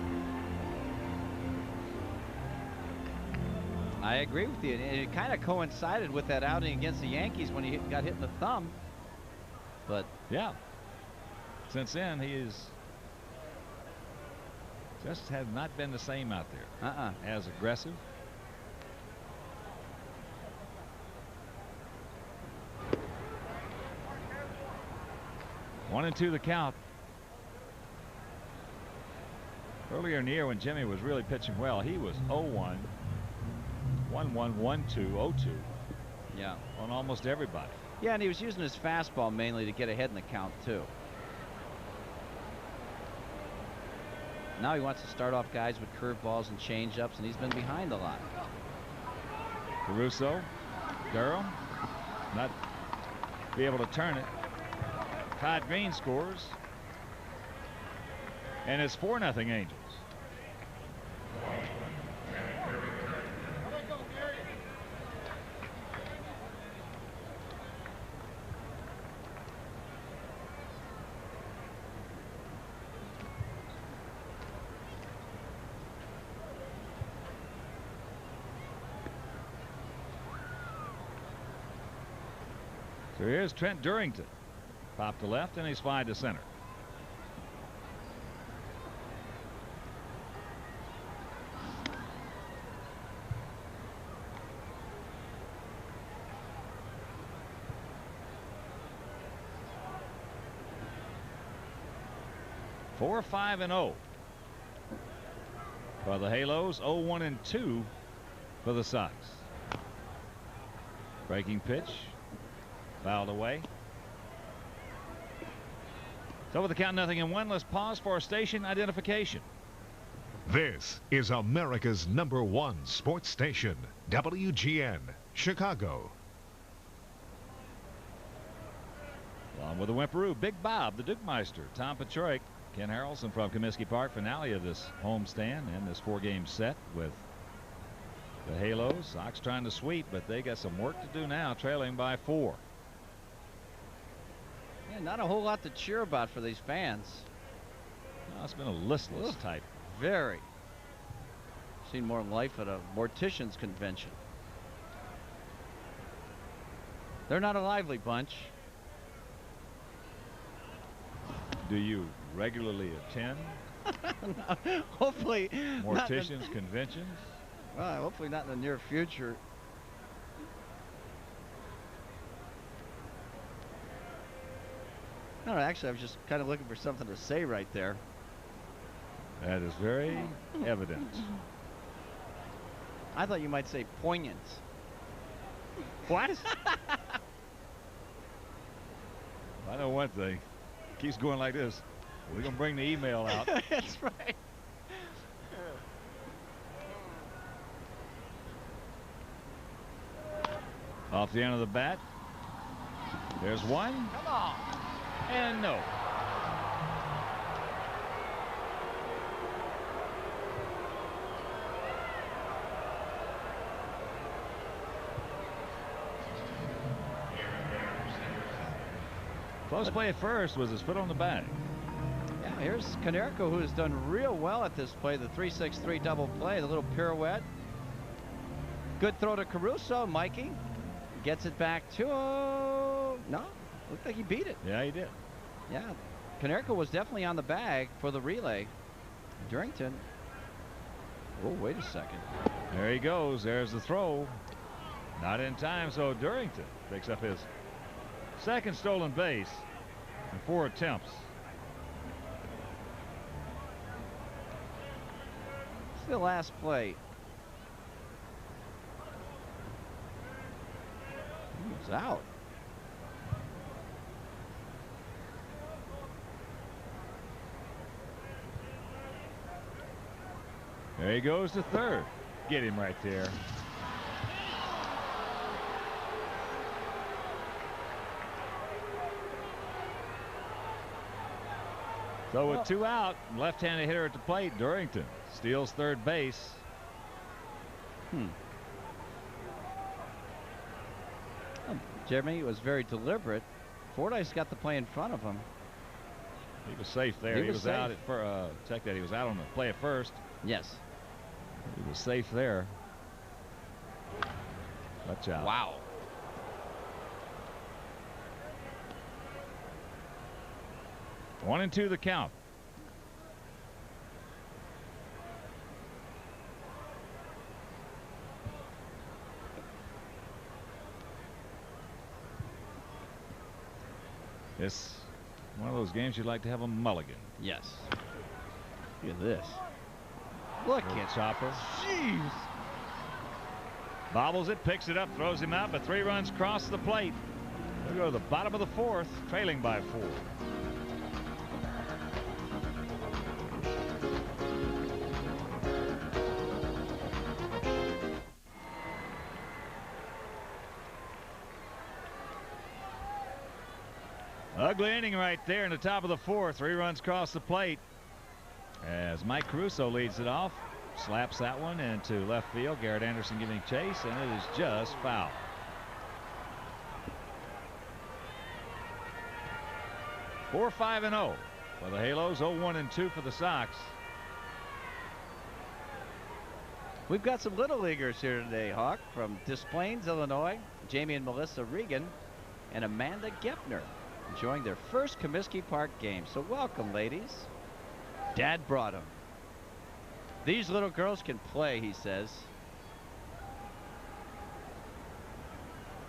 I agree with you. It kind of coincided with that outing against the Yankees when he got hit in the thumb. But yeah, since then he just has not been the same out there. As aggressive. One and two the count. Earlier in the year when Jimmy was really pitching well, he was 0-1. 1-1, 1-2, 0-2. Yeah. On almost everybody. Yeah, and he was using his fastball mainly to get ahead in the count, too. Now he wants to start off guys with curveballs and changeups, and he's been behind a lot. Caruso, Durham, not be able to turn it. Todd Green scores. And it's 4-0 Angels. So here's Trent Durrington. Pop to left, and he's fly to center. Four, 5-0 for the Halos. 0-1-2 for the Sox. Breaking pitch. Fouled away. So with the count 0-1, let's pause for station identification. This is America's #1 sports station, WGN, Chicago. Along with the Whimperoo, Big Bob, the Dukemeister, Tom Paciorek, Ken Harrelson from Comiskey Park. Finale of this homestand and this four-game set with the Halos. Sox trying to sweep, but they got some work to do now, trailing by 4. Yeah, not a whole lot to cheer about for these fans. No, it's been a listless type. Very. Seen more life at a mortician's convention. They're not a lively bunch. Do you regularly attend No, hopefully morticians conventions? Well, hopefully not in the near future. No, actually, I was just kind of looking for something to say right there. That is very evident. I thought you might say poignant. What? I know one thing. Keeps going like this. We're going to bring the email out. That's right. Off the end of the bat. There's one. Come on. And no. Close play at first was his foot on the bag. Yeah, here's Konerko, who has done real well at this play. The 3-6-3 double play, the little pirouette. Good throw to Caruso. Mikey gets it back to... No, looked like he beat it. Yeah, he did. Yeah, Konerko was definitely on the bag for the relay. Durrington. Oh, wait a second. There he goes. There's the throw. Not in time, so Durrington picks up his second stolen base in 4 attempts. It's the last play. He's out. There he goes to third. Get him right there. So with 2 out, left-handed hitter at the plate, Durrington steals third base. Jeremy was very deliberate. Fordyce got the play in front of him. He was safe there. He was safe. out at check that. He was out on the play at first. Yes. He was safe there. Watch out. Wow. One and 2 the count. It's one of those games you'd like to have a mulligan. Yes. Look at this. Look at Chopper. Jeez. Bobbles it, picks it up, throws him out, but 3 runs cross the plate. They'll go to the bottom of the 4th, trailing by 4. Ugly inning right there in the top of the 4th. 3 runs cross the plate as Mike Caruso leads it off. Slaps that one into left field. Garrett Anderson giving chase, and it is just foul. Four, 5-0 for the Halos. 0-1-2 for the Sox. We've got some little leaguers here today, Hawk, from Des Plaines, Illinois. Jamie and Melissa Regan and Amanda Gepner enjoying their first Comiskey Park game. So welcome, ladies. Dad brought them. These little girls can play, he says.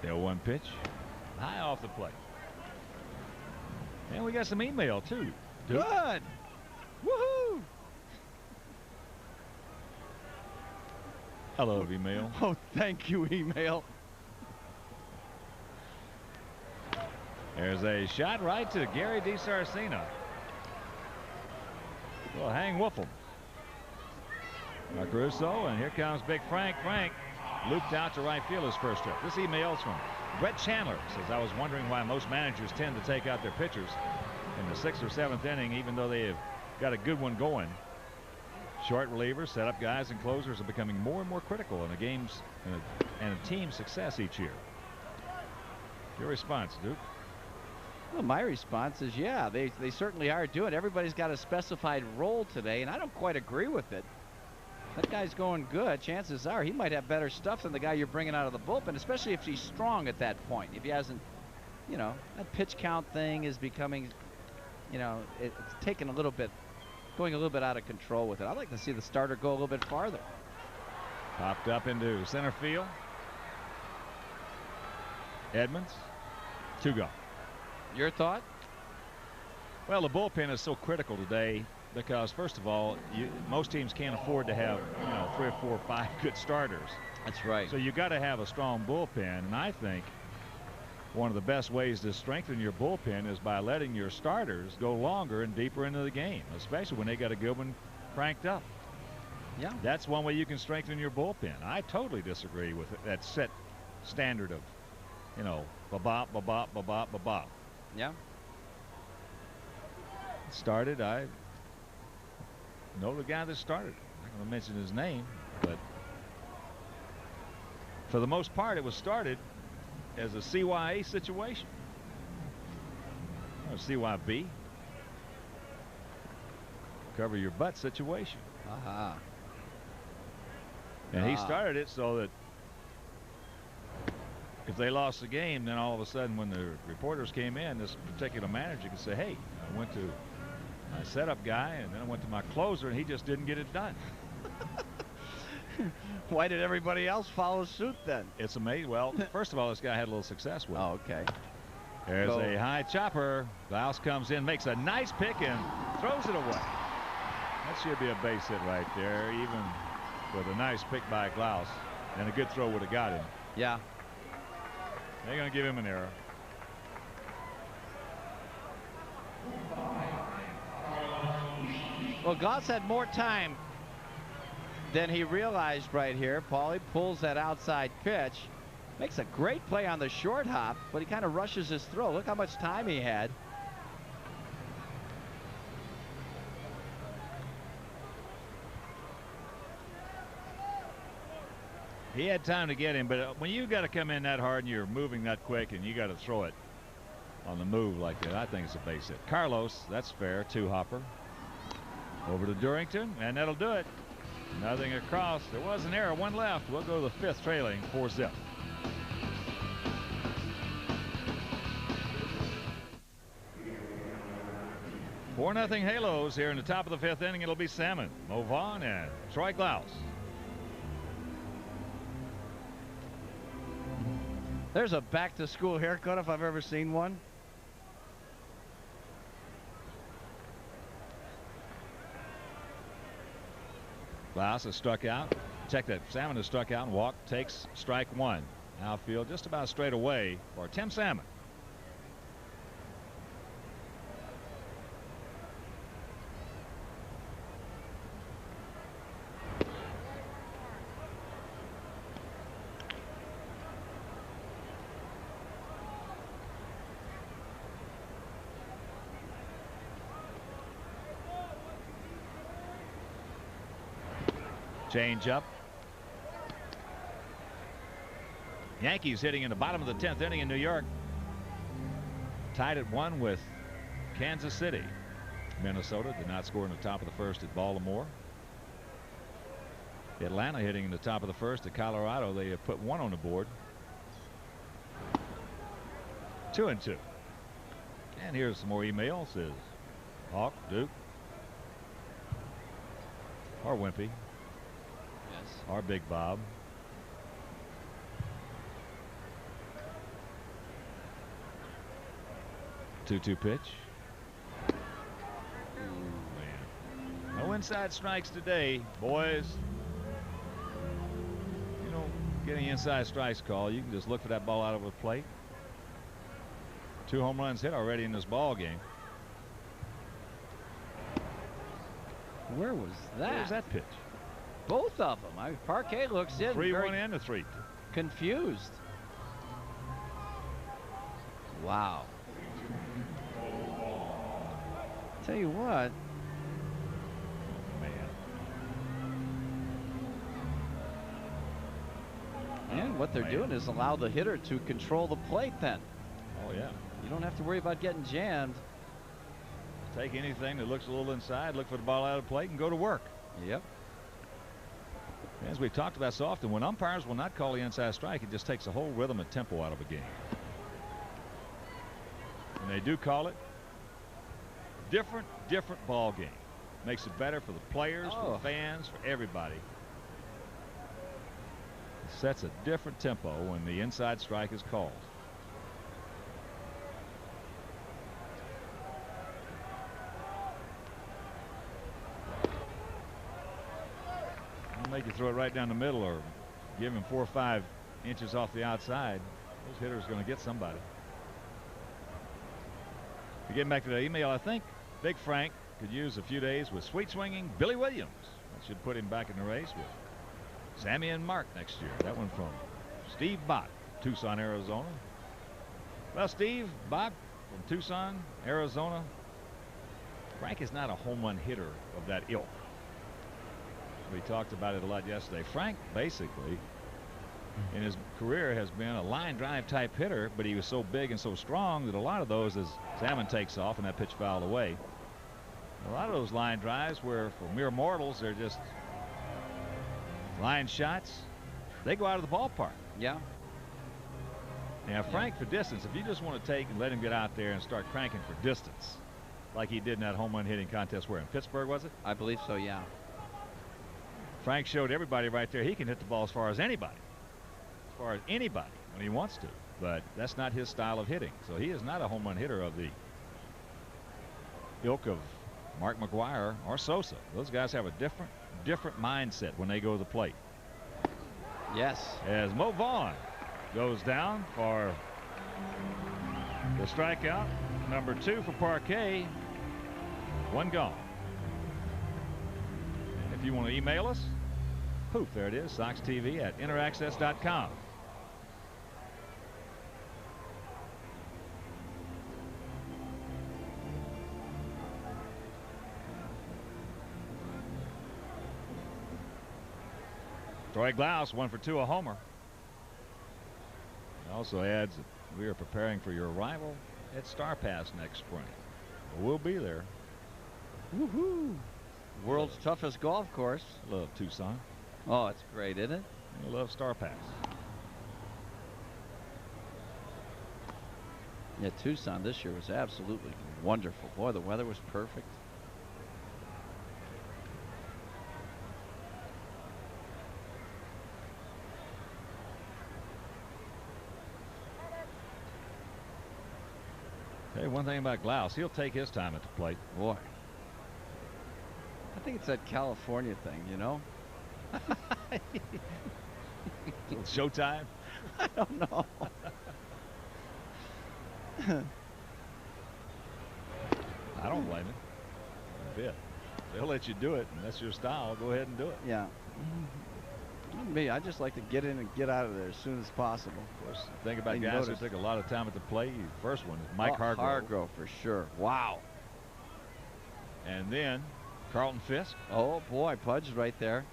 The 0-1 pitch. High off the plate. And we got some email, too. Good. Woohoo. Hello, email. Oh, thank you, email. There's a shot right to Gary DiSarcina. Well, hang Wolfle. Caruso, and here comes Big Frank. Frank looped out to right field his first trip. This email's from Brett Chandler. Says, I was wondering why most managers tend to take out their pitchers in the 6th or 7th inning, even though they have got a good one going. Short relievers, setup guys, and closers are becoming more and more critical in a game's and a team's success each year. Your response, Duke? Well, my response is, yeah, they certainly are doing it. Everybody's got a specified role today, and I don't quite agree with it. That guy's going good. Chances are he might have better stuff than the guy you're bringing out of the bullpen, especially if he's strong at that point. If he hasn't, you know, that pitch count thing is becoming, you know, it's taking a little bit, going a little bit out of control with it. I'd like to see the starter go a little bit farther. Popped up into center field. Edmonds, 2 gone. Your thought? Well, the bullpen is so critical today because, first of all, most teams can't afford to have, you know, 3 or 4 or 5 good starters. That's right. So you got to have a strong bullpen, and I think one of the best ways to strengthen your bullpen is by letting your starters go longer and deeper into the game, especially when they got a good one cranked up. Yeah. That's one way you can strengthen your bullpen. I totally disagree with that set standard of, you know, ba-bop, ba-bop, ba-bop, ba-bop. Yeah. Started, I know the guy that started it. I'm not going to mention his name, but for the most part, it was started as a CYA situation. Or CYB. Cover your butt situation. Uh-huh. And he started it so that If they lost the game, then all of a sudden when the reporters came in, this particular manager could say, hey, I went to my setup guy and then I went to my closer and he just didn't get it done. Why did everybody else follow suit then? It's amazing. Well, first of all, this guy had a little success with it. Oh, okay. There's a high chopper. Glaus comes in, makes a nice pick and throws it away. That should be a base hit right there, even with a nice pick by Glaus. And a good throw would have got him. Yeah. They're going to give him an error. Well, Glaus had more time than he realized right here. Paulie pulls that outside pitch. Makes a great play on the short hop, but he kind of rushes his throw. Look how much time he had. He had time to get him, but when you got to come in that hard and you're moving that quick and you got to throw it on the move like that, I think it's a base hit. Carlos, that's fair, two-hopper. Over to Durrington, and that'll do it. Nothing across. There was an error, one left. We'll go to the fifth, trailing 4-zip. Four nothing Halos here in the top of the fifth inning. It'll be Salmon, Mo Vaughn, and Troy Glaus. There's a back-to-school haircut if I've ever seen one. Glaus has struck out. Check that. Salmon has struck out and walked. Takes strike one. Outfield just about straight away for Tim Salmon. Change up. Yankees hitting in the bottom of the 10th inning in New York. Tied at 1 with Kansas City. Minnesota did not score in the top of the first at Baltimore. Atlanta hitting in the top of the first at Colorado. They have put 1 on the board. 2-2. And here's some more emails. Says Hawk, Duke, or Wimpy. Our Big Bob. Two-two pitch. Man. No inside strikes today, boys. You don't get any inside strikes call. You can just look for that ball out of the plate. 2 home runs hit already in this ball game. Where was that? Where was that pitch? Both of them. Parquet looks in 3-1 and a 3-2. Confused. Wow. Tell you what. Man. And what they're doing is allow the hitter to control the plate then. Oh, yeah. You don't have to worry about getting jammed. Take anything that looks a little inside, look for the ball out of the plate, and go to work. Yep. As we've talked about so often, when umpires will not call the inside strike, it just takes the whole rhythm and tempo out of a game. When they do call it, different ball game. Makes it better for the players, for the fans, for everybody. It sets a different tempo when the inside strike is called. Make you throw it right down the middle or give him 4 or 5 inches off the outside. Those hitters are going to get somebody. To get back to the email, I think Big Frank could use a few days with sweet swinging Billy Williams. That should put him back in the race with Sammy and Mark next year. That one from Steve Bott, Tucson, Arizona. Well, Steve Bott from Tucson, Arizona. Frank is not a home run hitter of that ilk. We talked about it a lot yesterday. Frank basically in his career has been a line drive type hitter, but he was so big and so strong that a lot of those, as Salmon takes off and that pitch fouled away, a lot of those line drives where for mere mortals they're just line shots, they go out of the ballpark. Yeah. Now, Frank for distance, if you just want to take and let him get out there and start cranking for distance, like he did in that home run hitting contest where in Pittsburgh, was it? I believe so, yeah. Frank showed everybody right there he can hit the ball as far as anybody when he wants to. But that's not his style of hitting. So he is not a home run hitter of the ilk of Mark McGwire or Sosa. Those guys have a different mindset when they go to the plate. Yes. As Mo Vaughn goes down for the strikeout. Number 2 for Parquet. 1 gone. If you want to email us, poof, there it is, SoxTV@interaccess.com. Troy Glaus, 1 for 2, a homer. It also adds that we are preparing for your arrival at Star Pass next spring. We'll be there. Woohoo! World's toughest golf course. Love Tucson. Oh, it's great, isn't it? I love Star Pass. Yeah, Tucson this year was absolutely wonderful. Boy, the weather was perfect. Hey, one thing about Glaus, he'll take his time at the plate. Boy. I think it's that California thing, you know? Showtime? I don't know. I don't blame him. A bit. They'll let you do it, and that's your style. Go ahead and do it. Yeah. Me, I just like to get in and get out of there as soon as possible. Of course, think about guys who took a lot of time at the plate. First one is Mike Hargrove. Hargrove for sure. Wow. And then Carlton Fisk. Oh boy, Pudge right there.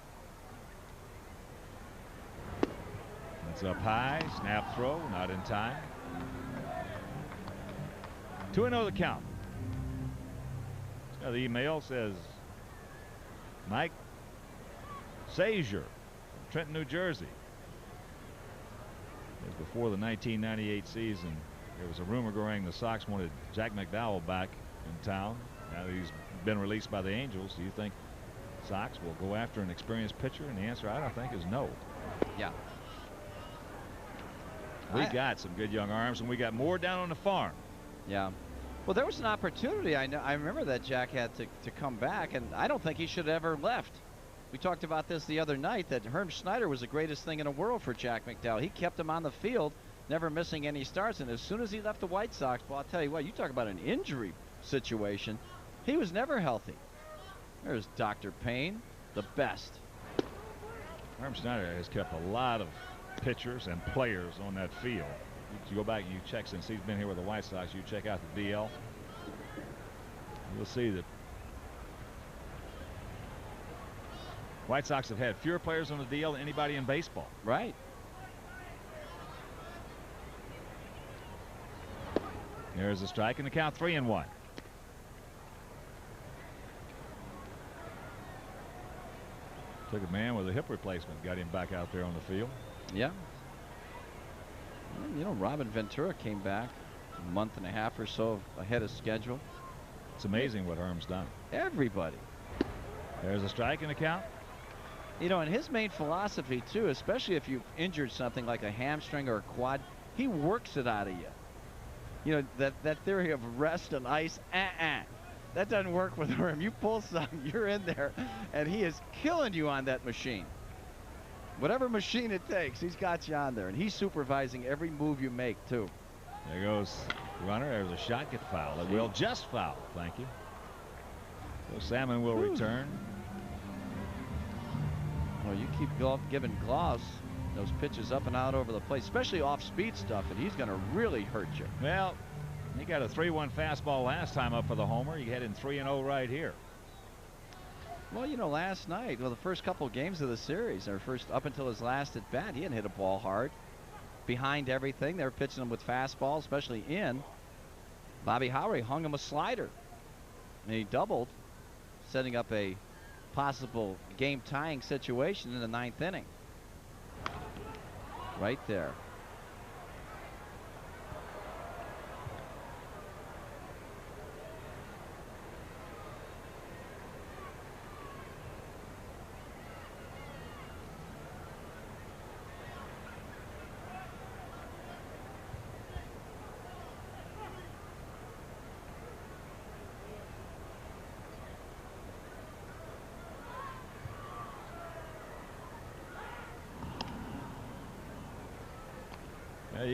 It's up high, snap throw, not in time. 2-0 the count. Now the email says Mike Sazier, Trenton, New Jersey. Before the 1998 season, there was a rumor going the Sox wanted Jack McDowell back in town. Now that he's been released by the Angels, do you think Sox will go after an experienced pitcher? And the answer, I don't think, is no. Yeah. We got some good young arms, and we got more down on the farm. Yeah. Well, there was an opportunity. I remember that Jack had to come back, and I don't think he should have ever left. We talked about this the other night, that Herm Schneider was the greatest thing in the world for Jack McDowell. He kept him on the field, never missing any starts, and as soon as he left the White Sox, well, I'll tell you what, you talk about an injury situation, he was never healthy. There's Dr. Payne, the best. Herm Schneider has kept a lot of pitchers and players on that field. You go back and you check, since he's been here with the White Sox, you check out the DL. You'll see that White Sox have had fewer players on the DL than anybody in baseball. Right. There's a strike and the count, 3-1. Took a man with a hip replacement, got him back out there on the field. Yeah. Well, you know, Robin Ventura came back a month and a half or so ahead of schedule. It's amazing what Herm's done. Everybody. There's a strike and a count. You know, and his main philosophy too, especially if you've injured something like a hamstring or a quad, he works it out of you. You know, that theory of rest and ice, that doesn't work with Herm. You pull something, you're in there, and he is killing you on that machine. Whatever machine it takes, he's got you on there, and he's supervising every move you make too. There goes the runner. There's a shot, get fouled. It will just foul. Thank you. So Salmon will return. Well, you keep giving Glaus those pitches up and out over the place, especially off-speed stuff, and he's going to really hurt you. Well, he got a 3-1 fastball last time up for the homer. He headed 3-0 right here. Well, you know, last night, well, the first couple games of the series, or first up until his last at bat, he hadn't hit a ball hard. Behind everything, they were pitching him with fastballs, especially in. Bobby Howry hung him a slider, and he doubled, setting up a possible game-tying situation in the 9th inning. Right there.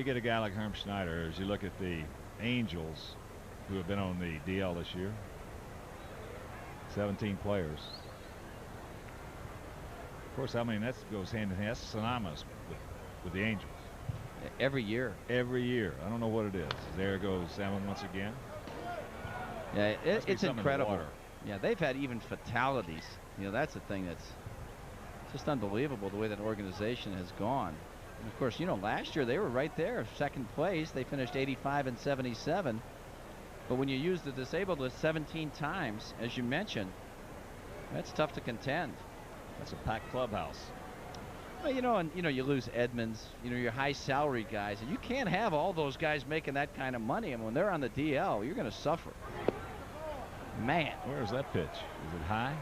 you get a guy like Herm Schneider, as you look at the Angels, who have been on the DL this year, 17 players. Of course, I mean, that goes hand in hand. That's synonymous with the Angels. Every year. Every year. I don't know what it is. There goes Salmon once again. Yeah, it's incredible. Yeah, they've had even fatalities. You know, that's the thing that's just unbelievable, the way that organization has gone. And of course, you know, last year they were right there, second place. They finished 85 and 77. But when you use the disabled list 17 times, as you mentioned, that's tough to contend. That's a packed clubhouse. Well, you know, and you know, you lose Edmonds, you know, your high salary guys, and you can't have all those guys making that kind of money. And when they're on the DL, you're going to suffer. Man. Where's that pitch? Is it high?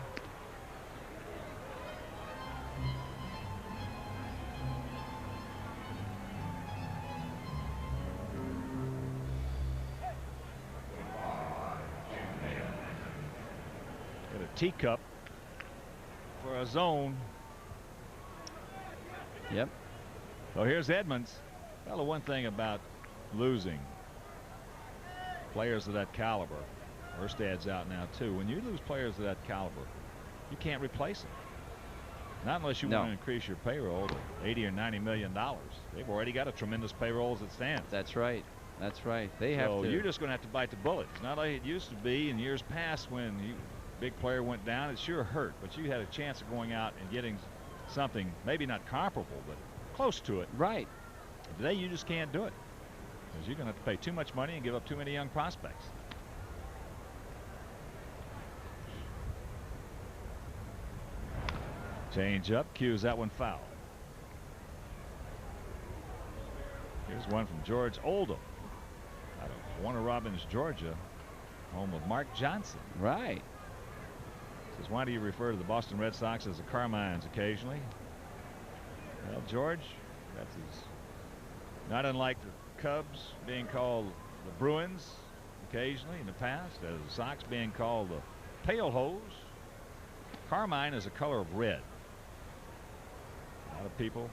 Got a teacup for a zone. Yep. So here's Edmonds. Well, the one thing about losing players of that caliber, Erstad's out now too. When you lose players of that caliber, you can't replace them. Not unless you want to increase your payroll to $80 or $90 million. They've already got a tremendous payroll as it stands. That's right. That's right. They have to. So you're just going to have to bite the bullet. It's not like it used to be in years past when big player went down. It sure hurt, but you had a chance of going out and getting something maybe not comparable, but close to it. Right. Today you just can't do it because you're going to have to pay too much money and give up too many young prospects. Change up, cues that one foul. Here's one from George Oldham out of Warner Robins, Georgia, home of Mark Johnson. Right. Says, why do you refer to the Boston Red Sox as the Carmines occasionally? Well, George, that's not unlike the Cubs being called the Bruins occasionally in the past, as the Sox being called the Pale Hose. Carmine is a color of red. A lot of people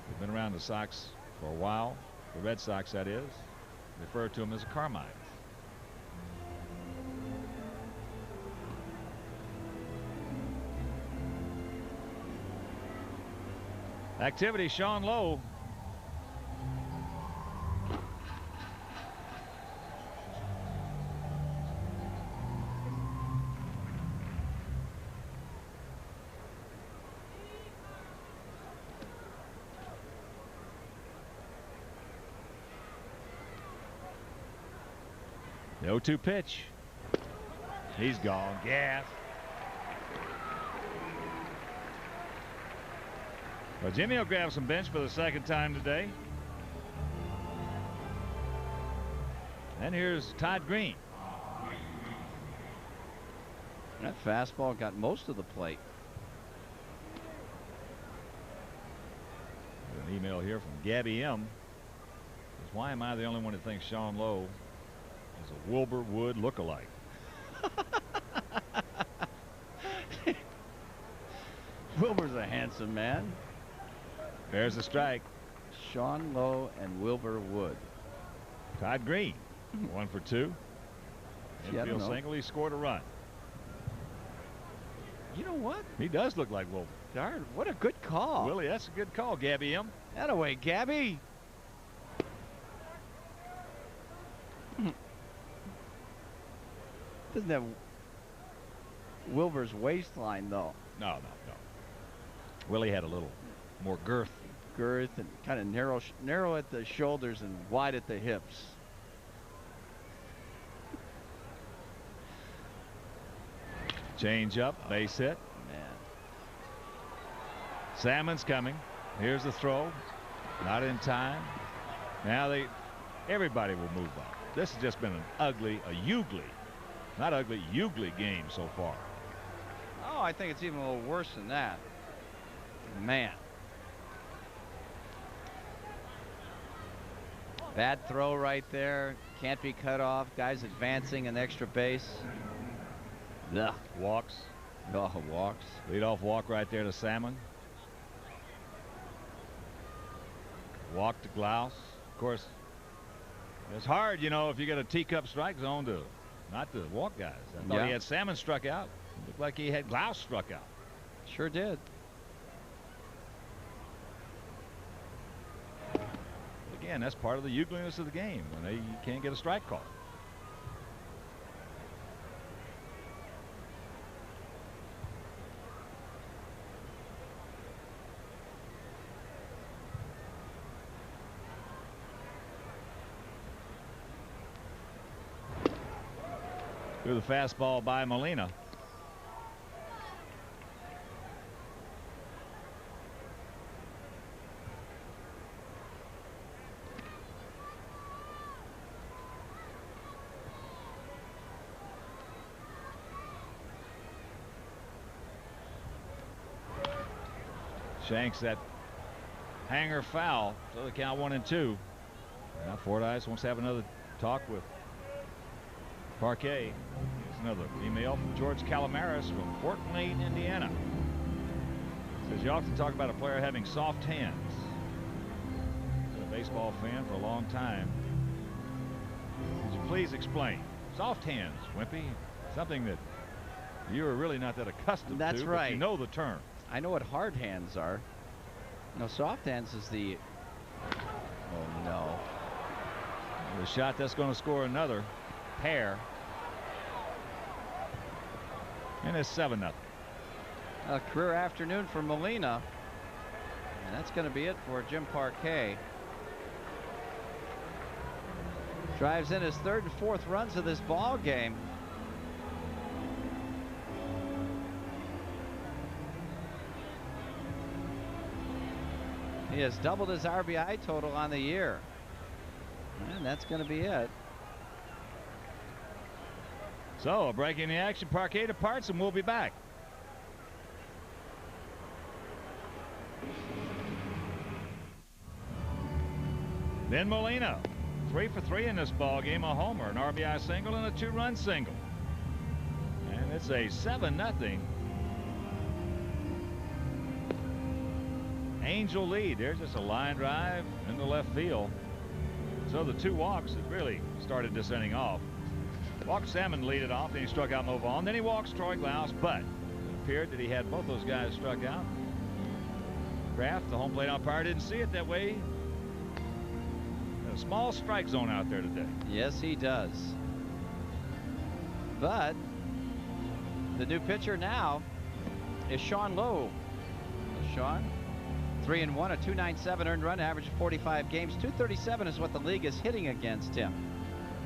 who've been around the Sox for a while, the Red Sox that is, refer to them as the Carmines. Activity, Sean Lowe. The 0-2 pitch. He's gone. Gas. Well, Jimmy will grab some bench for the second time today. And here's Todd Green. That fastball got most of the plate. An email here from Gabby M. Says, why am I the only one who thinks Sean Lowe is a Wilbur Wood lookalike? Wilbur's a handsome man. There's the strike. Sean Lowe and Wilbur Wood. Todd Green, 1 for 2. Infield single. He scored a run. You know what? He does look like Wilbur. Darn, what a good call. Willie, that's a good call, Gabby M. Attaway, Gabby. Doesn't have Wilbur's waistline, though. No. Willie had a little more girth. And kind of narrow at the shoulders and wide at the hips. Change up, base hit. Man. Salmon's coming. Here's the throw. Not in time. Now everybody will move on. This has just been an ugly game so far. Oh, I think it's even a little worse than that. Man. Bad throw right there. Can't be cut off. Guys advancing an extra base. Ugh. Walks. Oh, walks. Leadoff walk right there to Salmon. Walk to Glaus. Of course, it's hard, you know, if you get a teacup strike zone to not to walk guys. I thought he had Salmon struck out. It looked like he had Glaus struck out. Sure did. Again, that's part of the ugliness of the game when you can't get a strike call. Through the fastball by Molina. Shanks that hanger foul, so the count 1-2. Now Fordyce wants to have another talk with Parquet. Here's another email from George Calamaris from Fort Wayne, Indiana. Says you often talk about a player having soft hands. Been a baseball fan for a long time. Could you please explain? Soft hands, Wimpy. Something that you are really not that accustomed to. That's right. But you know the term. I know what hard hands are. No, soft hands is the. Oh no. The shot that's going to score another pair. And it's 7-0. A career afternoon for Molina. And that's going to be it for Jim Parquet. Drives in his third and fourth runs of this ball game. He has doubled his RBI total on the year. And that's going to be it. So, a break in the action. Parquet departs, and we'll be back. Ben Molina, 3 for 3 in this ball game. A homer, an RBI single, and a 2-run single. And it's a 7-0 Angel lead. There's just a line drive into left field. So the 2 walks that really started this inning off. Walked Salmon, lead it off, then he struck out Movon. Then he walks Troy Glaus, but it appeared that he had both those guys struck out. Kraft, the home plate umpire, didn't see it that way. A small strike zone out there today. Yes, he does. But the new pitcher now is Sean Lowe. Sean, 3-1, a 2.97 earned run average of 45 games. 237 is what the league is hitting against him.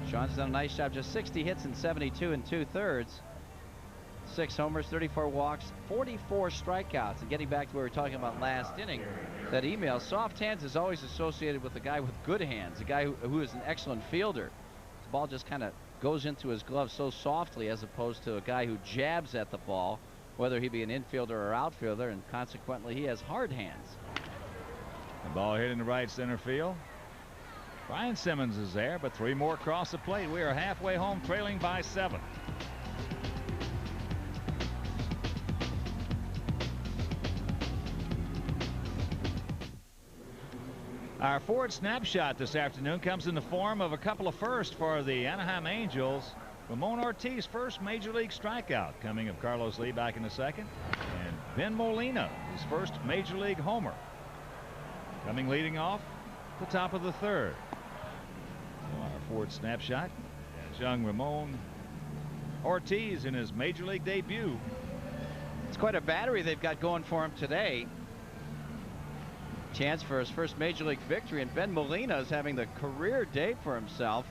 Sean's done a nice job. Just 60 hits in 72 2/3. 6 homers, 34 walks, 44 strikeouts. And getting back to what we were talking about last inning, that email, soft hands is always associated with a guy with good hands, a guy who is an excellent fielder. The ball just kind of goes into his glove so softly, as opposed to a guy who jabs at the ball, whether he be an infielder or outfielder, and consequently he has hard hands. The ball hit in the right center field. Brian Simmons is there, but 3 more across the plate. We are halfway home, trailing by 7. Our forward snapshot this afternoon comes in the form of a couple of firsts for the Anaheim Angels. Ramon Ortiz, first major league strikeout, coming of Carlos Lee back in the second. And Ben Molina, his first major league homer, coming leading off the top of the third. So our forward snapshot, young Ramon Ortiz in his major league debut. It's quite a battery they've got going for him today. Chance for his first major league victory, and Ben Molina is having the career day for himself.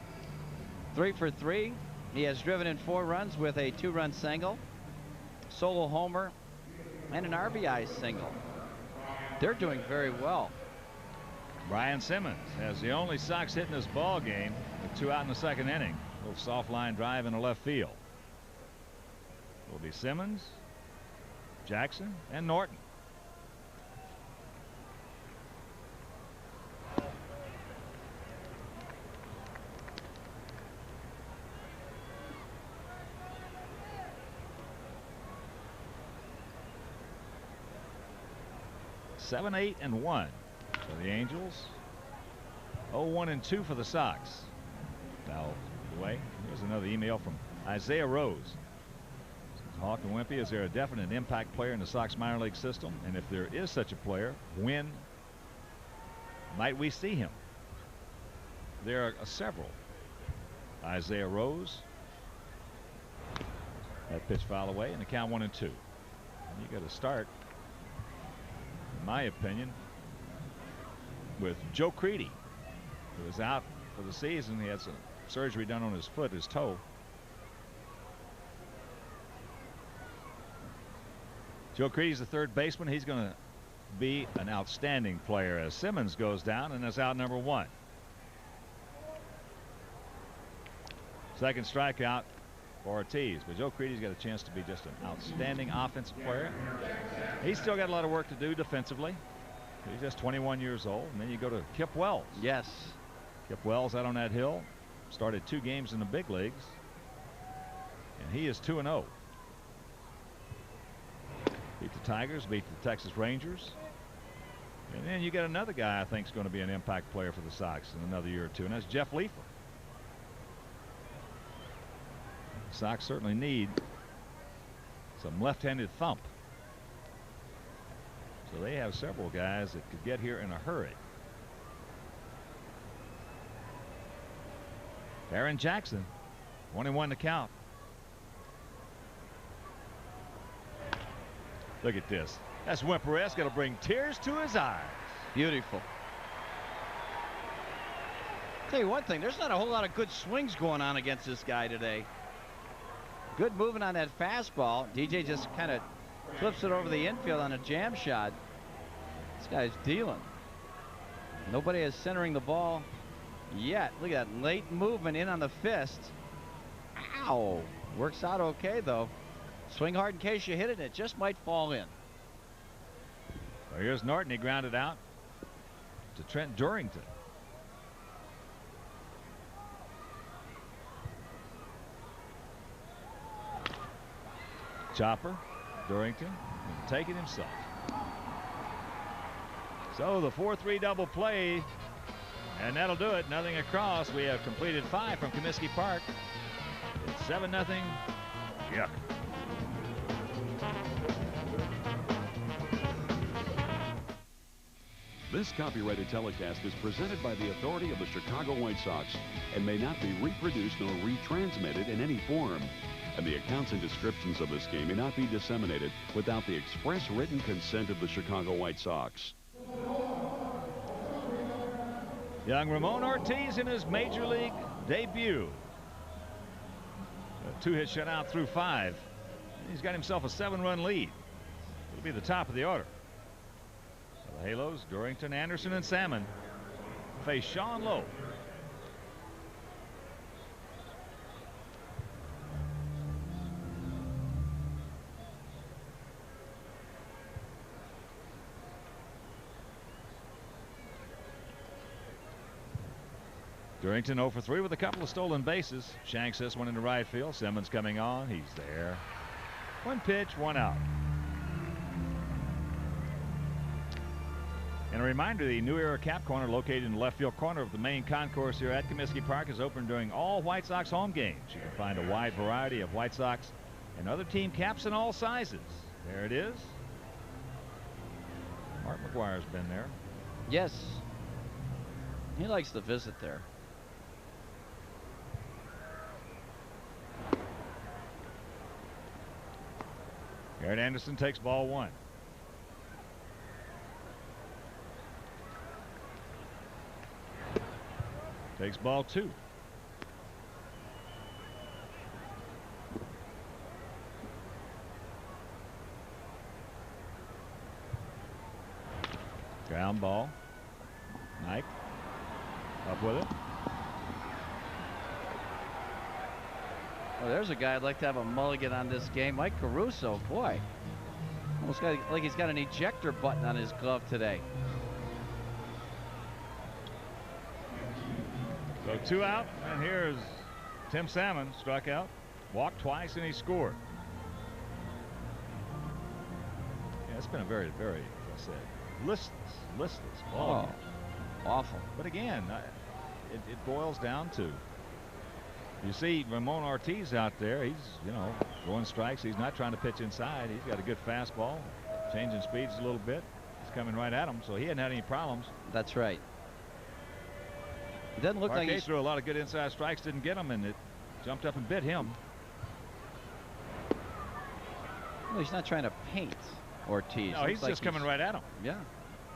3 for 3. He has driven in 4 runs with a 2-run single, solo homer, and an RBI single. They're doing very well. Brian Simmons has the only Sox hit in this ball game with 2 out in the second inning. A little soft line drive into left field. It will be Simmons, Jackson, and Norton. Seven, 8, and 1 for the Angels. 0-1-2 for the Sox. Foul away. Here's another email from Isaiah Rose. Hawk and Wimpy, is there a definite impact player in the Sox minor league system? And if there is such a player, when might we see him? There are several. Isaiah Rose. That pitch foul away, and the count 1-2. And you got to start, in my opinion, with Joe Crede, who was out for the season. He had some surgery done on his foot, his toe. Joe Crede's the third baseman. He's going to be an outstanding player as Simmons goes down and is out number 1. Second strikeout for Ortiz, but Joe Crede's got a chance to be just an outstanding offensive player. He's still got a lot of work to do defensively. He's just 21 years old. And then you go to Kip Wells. Yes. Kip Wells out on that hill. Started 2 games in the big leagues. And he is 2-0. Beat the Tigers, beat the Texas Rangers. And then you got another guy I think is going to be an impact player for the Sox in another year or two, and that's Jeff Leafer. The Sox certainly need some left-handed thump. So they have several guys that could get here in a hurry. Aaron Jackson, 21 to count. Look at this. That's Wimperesque. Got to bring tears to his eyes. Beautiful. Tell you one thing, there's not a whole lot of good swings going on against this guy today. Good movement on that fastball. DJ just kind of flips it over the infield on a jam shot. This guy's dealing. Nobody is centering the ball yet. Look at that late movement in on the fist. Ow. Works out okay, though. Swing hard in case you hit it, and it just might fall in. Well, here's Norton. He grounded out to Trent Durrington. Chopper, Durrington, and take it himself. So the 4-3 double play, and that'll do it. Nothing across. We have completed 5 from Comiskey Park. It's 7-0. Yuck. This copyrighted telecast is presented by the authority of the Chicago White Sox and may not be reproduced nor retransmitted in any form. And the accounts and descriptions of this game may not be disseminated without the express written consent of the Chicago White Sox. Young Ramon Ortiz in his major league debut. A 2-hit shutout through 5. He's got himself a 7-run lead. It'll be the top of the order. The Halos, Durrington, Anderson, and Salmon face Sean Lowe. Durrington 0 for 3 with a couple of stolen bases. Shanks this one into right field. Simmons coming on. He's there. 1 pitch, 1 out. And a reminder, the New Era Cap Corner, located in the left field corner of the main concourse here at Comiskey Park, is open during all White Sox home games. You can find a wide variety of White Sox and other team caps in all sizes. There it is. Mark McGuire's been there. Yes. He likes to visit there. Garrett Anderson takes ball 1. Takes ball 2. Ground ball. Mike up with it. Oh, there's a guy I'd like to have a mulligan on this game. Mike Caruso, boy. Almost like he's got an ejector button on his glove today. So 2 out, and here's Tim Salmon, struck out, walked twice, and he scored. Yeah, it's been a very, very, like I said, listless ball. Oh, awful. But again, it boils down to. You see Ramon Ortiz out there. He's, you know, throwing strikes. He's not trying to pitch inside. He's got a good fastball, changing speeds a little bit. He's coming right at him, so he hadn't had any problems. That's right. It doesn't look like he threw a lot of good inside strikes, didn't get him, and it jumped up and bit him. Well, he's not trying to paint Ortiz. No, he's just coming right at him. Yeah.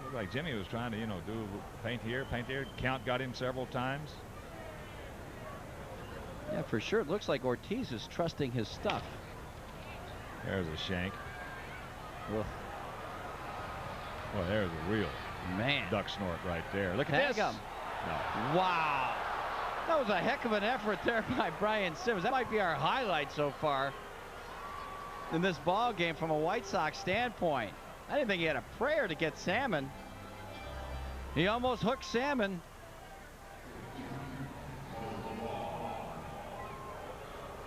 Looked like Jimmy was trying to, you know, do paint here, paint there. Count got him several times. Yeah, for sure. It looks like Ortiz is trusting his stuff. There's a shank. Ugh. Well, there's a real duck snort right there. Look at this. No. Wow. That was a heck of an effort there by Brian Simmons. That might be our highlight so far in this ball game from a White Sox standpoint. I didn't think he had a prayer to get Salmon. He almost hooked Salmon.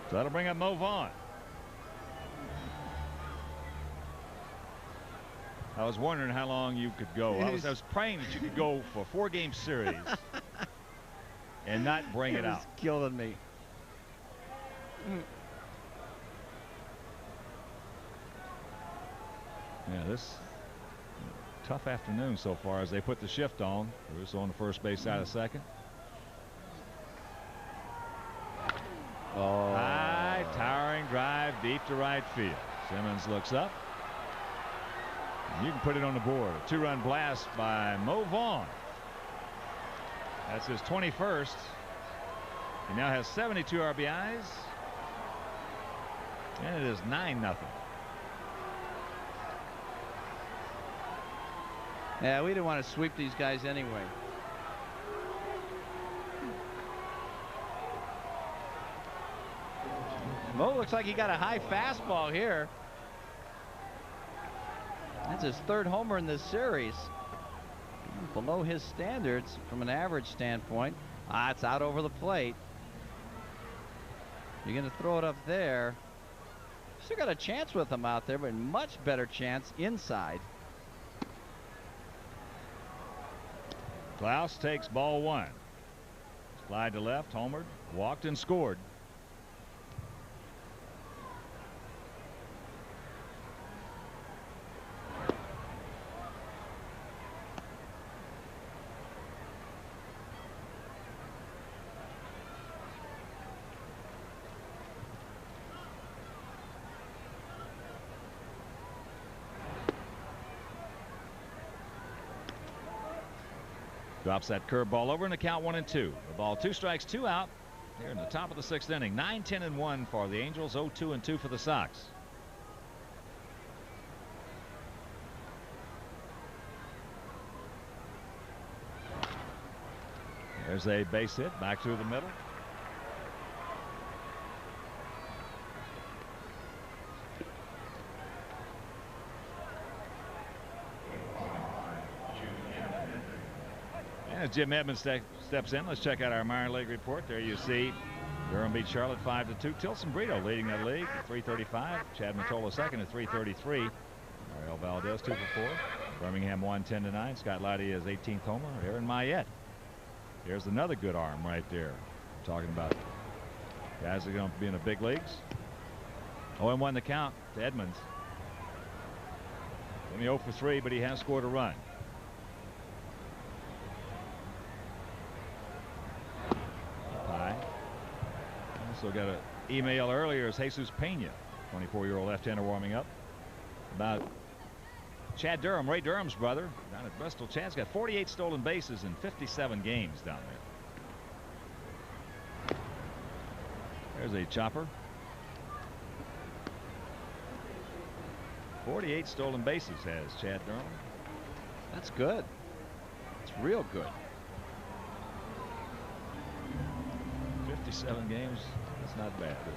So that'll bring up Mo Vaughn. I was wondering how long you could go. I was praying that you could go for a 4-game series and not bring it out. It's killing me. Yeah, this tough afternoon so far as they put the shift on. Russo on the first base side of second. Oh. High, towering drive deep to right field. Simmons looks up. You can put it on the board. A 2-run blast by Mo Vaughn. That's his 21st. He now has 72 RBIs. And it is 9-0. Yeah, we didn't want to sweep these guys anyway. Mo looks like he got a high fastball here. That's his 3rd homer in this series. Below his standards from an average standpoint. It's out over the plate. You're going to throw it up there. Still got a chance with him out there, but much better chance inside. Klaus takes ball 1. Slide to left, homered, walked and scored. Drops that curveball over and a count 1-2. The ball 2 strikes 2 out here in the top of the 6th inning. 9-10-1 for the Angels. 0-2-2 for the Sox. There's a base hit back through the middle. As Jim Edmonds steps in, let's check out our minor league report. There you see Durham beat Charlotte 5-2. Tilson Brito leading that league at 335. Chad Mottola second at 333. Ariel Valdez 2 for 4. Birmingham won 10-9. Scott Lighty his 18th homer. Aaron Mayette. There's another good arm right there. I'm talking about guys that are going to be in the big leagues. 0-1 the count to Edmonds. Only 0 for 3, but he has scored a run. Also got an email earlier as Jesus Pena, 24-year-old left-hander, warming up about Chad Durham, Ray Durham's brother, down at Bristol. Chad's got 48 stolen bases in 57 games down there. There's a chopper. 48 stolen bases has Chad Durham. That's good. It's real good. 57 games. That's not bad, is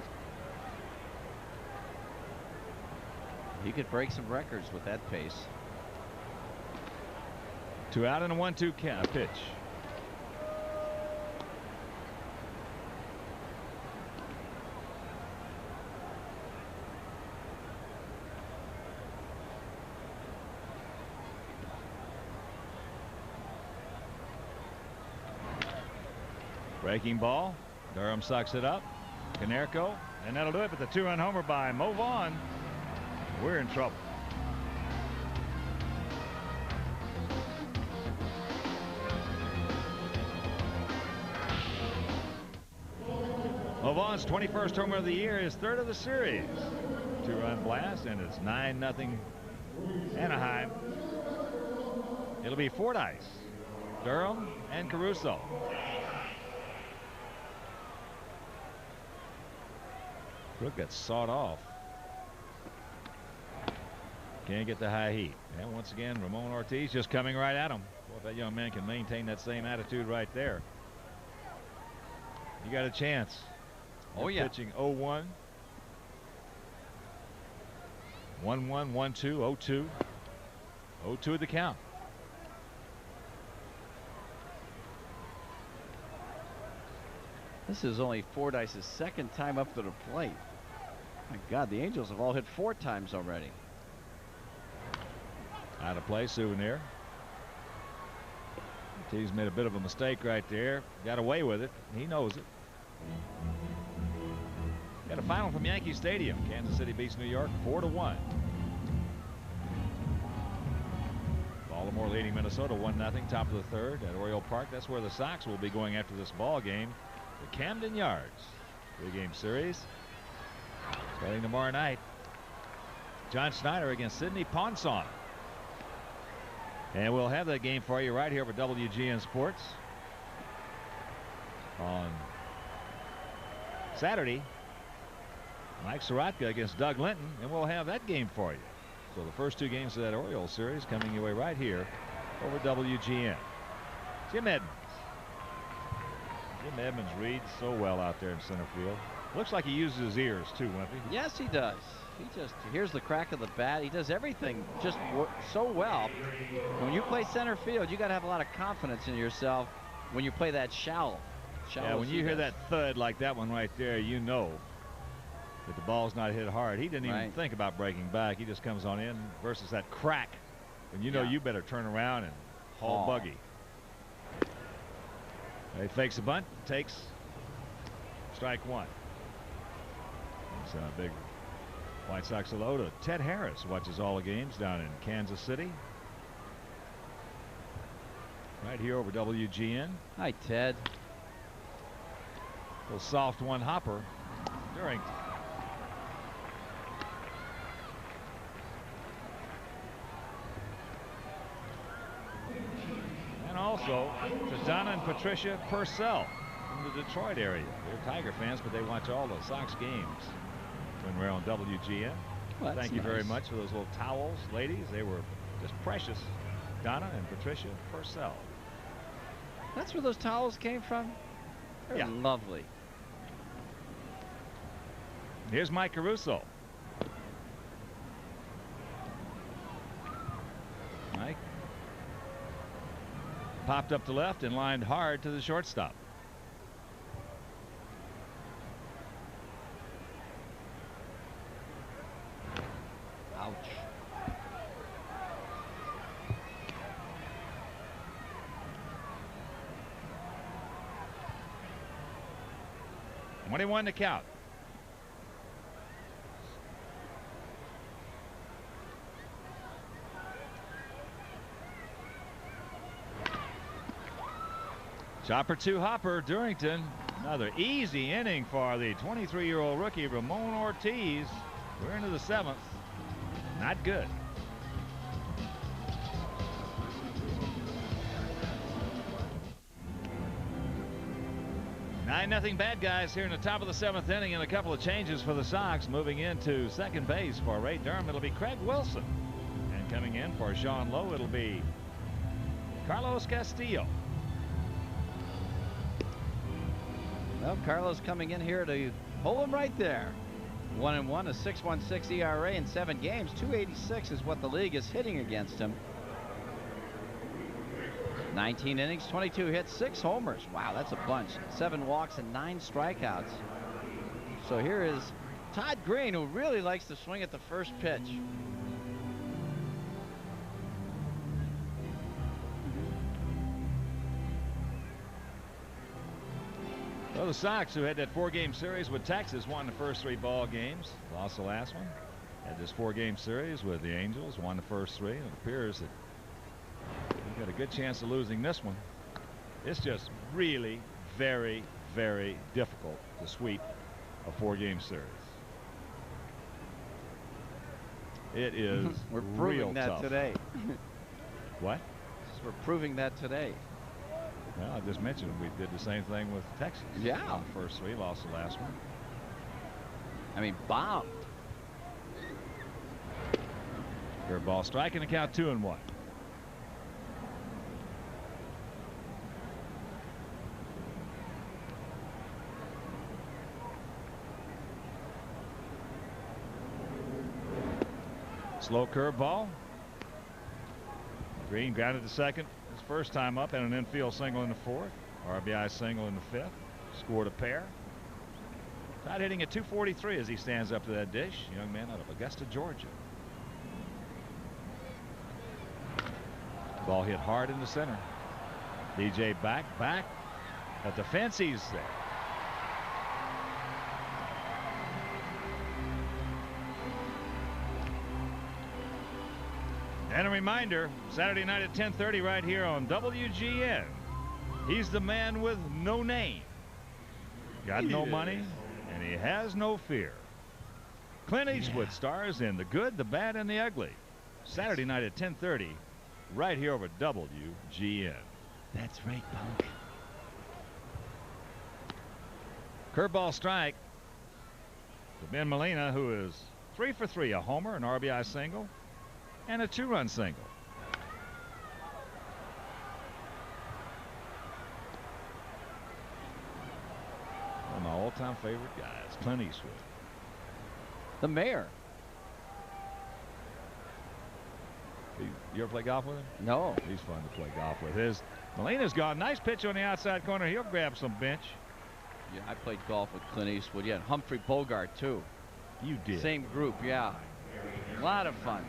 it? He could break some records with that pace. 2 out and a 1-2 pitch. Breaking ball. Durham sucks it up. Konerko, and that'll do it. But the 2-run homer by Mo Vaughn. We're in trouble. Mo Vaughn's 21st homer of the year, his third of the series. 2-run blast, and it's 9-0 Anaheim. It'll be Fordyce, Durham, and Caruso. Crook gets sawed off. Can't get the high heat. And once again, Ramon Ortiz just coming right at him. Well, if that young man can maintain that same attitude right there, you got a chance. Oh, yeah. Pitching 0-1. 1-1, 1-2, 0-2. 0-2 at the count. This is only Fordyce's second time up to the plate. My God, the Angels have all hit 4 times already. Out of play, Souvenir. Ortiz made a bit of a mistake right there. Got away with it. He knows it. Got a final from Yankee Stadium. Kansas City beats New York 4-1. Baltimore leading Minnesota 1-0, top of the third at Oriole Park. That's where the Sox will be going after this ball game. The Camden Yards. 3-game series starting tomorrow night. John Schneider against Sidney Ponson. And we'll have that game for you right here for WGN Sports on Saturday. Mike Sorotka against Doug Linton, and we'll have that game for you. So the first 2 games of that Orioles series coming your way right here over WGN. Jim Edmonds. Jim Edmonds reads so well out there in center field. Looks like he uses his ears too, Wimpy. Yes, he does. He just hears the crack of the bat. He does everything just so well. When you play center field, you got to have a lot of confidence in yourself when you play that shallow. Yeah, when you hear that thud like that one right there, you know that the ball's not hit hard. He didn't even think about breaking back. He just comes on in versus that crack. And you know you better turn around and haul buggy. He fakes a bunt, takes strike 1. It's a big White Sox hello to Ted Harris. Watches all the games down in Kansas City. Right here over WGN. Hi, Ted. Little soft one hopper. Durrington. And also to Donna and Patricia Purcell from the Detroit area. They're Tiger fans, but they watch all the Sox games when we're on WGN. Well, thank you very much for those little towels, ladies. They were just precious. Donna and Patricia Purcell. That's where those towels came from? They're lovely. Here's Mike Caruso. Mike popped up to left and lined hard to the shortstop. Ouch. .21 to count. Chopper 2 hopper. Durrington. Another easy inning for the 23-year-old rookie Ramon Ortiz. We're into the 7th. Not good. 9-0 bad guys here in the top of the 7th inning, and a couple of changes for the Sox. Moving into second base for Ray Durham, it'll be Craig Wilson. And coming in for Sean Lowe, it'll be Carlos Castillo. Well, Carlos coming in here to hold him right there. 1-1, a 6.16 ERA in 7 games. 286 is what the league is hitting against him. 19 innings, 22 hits, 6 homers. Wow, that's a bunch. 7 walks and 9 strikeouts. So here is Todd Green, who really likes to swing at the first pitch. Well, the Sox, who had that 4-game series with Texas, won the first 3 ball games, lost the last one. Had this 4-game series with the Angels, won the first 3. And it appears that we've got a good chance of losing this one. It's just really very, very difficult to sweep a 4-game series. It is We're proving real that tough. today. What? We're proving that today. Well, I just mentioned we did the same thing with Texas. Yeah. Won the first 3, lost the last one. I mean, bombed. Curveball striking the count 2-1. Slow curveball. Green grounded to second his first time up, and an infield single in the 4th. RBI single in the 5th. Scored a pair. Todd hitting at 243 as he stands up to that dish. Young man out of Augusta, Georgia. Ball hit hard in the center. DJ back. At the fence, he's there. And a reminder, Saturday night at 10:30 right here on WGN. He's the man with no name. Got no money, and he has no fear. Clint Eastwood stars in The Good, the Bad, and the Ugly. Saturday night at 10:30 right here over WGN. That's right, punk. Curveball strike to Ben Molina, who is 3 for 3, a homer, an RBI single, and a 2-run single. One of my all-time favorite guys, Clint Eastwood. The mayor. You ever play golf with him? No. He's fun to play golf with. Molina's gone. Nice pitch on the outside corner. He'll grab some bench. Yeah, I played golf with Clint Eastwood. Yeah, and Humphrey Bogart, too. You did. Same group, yeah. A lot of fun.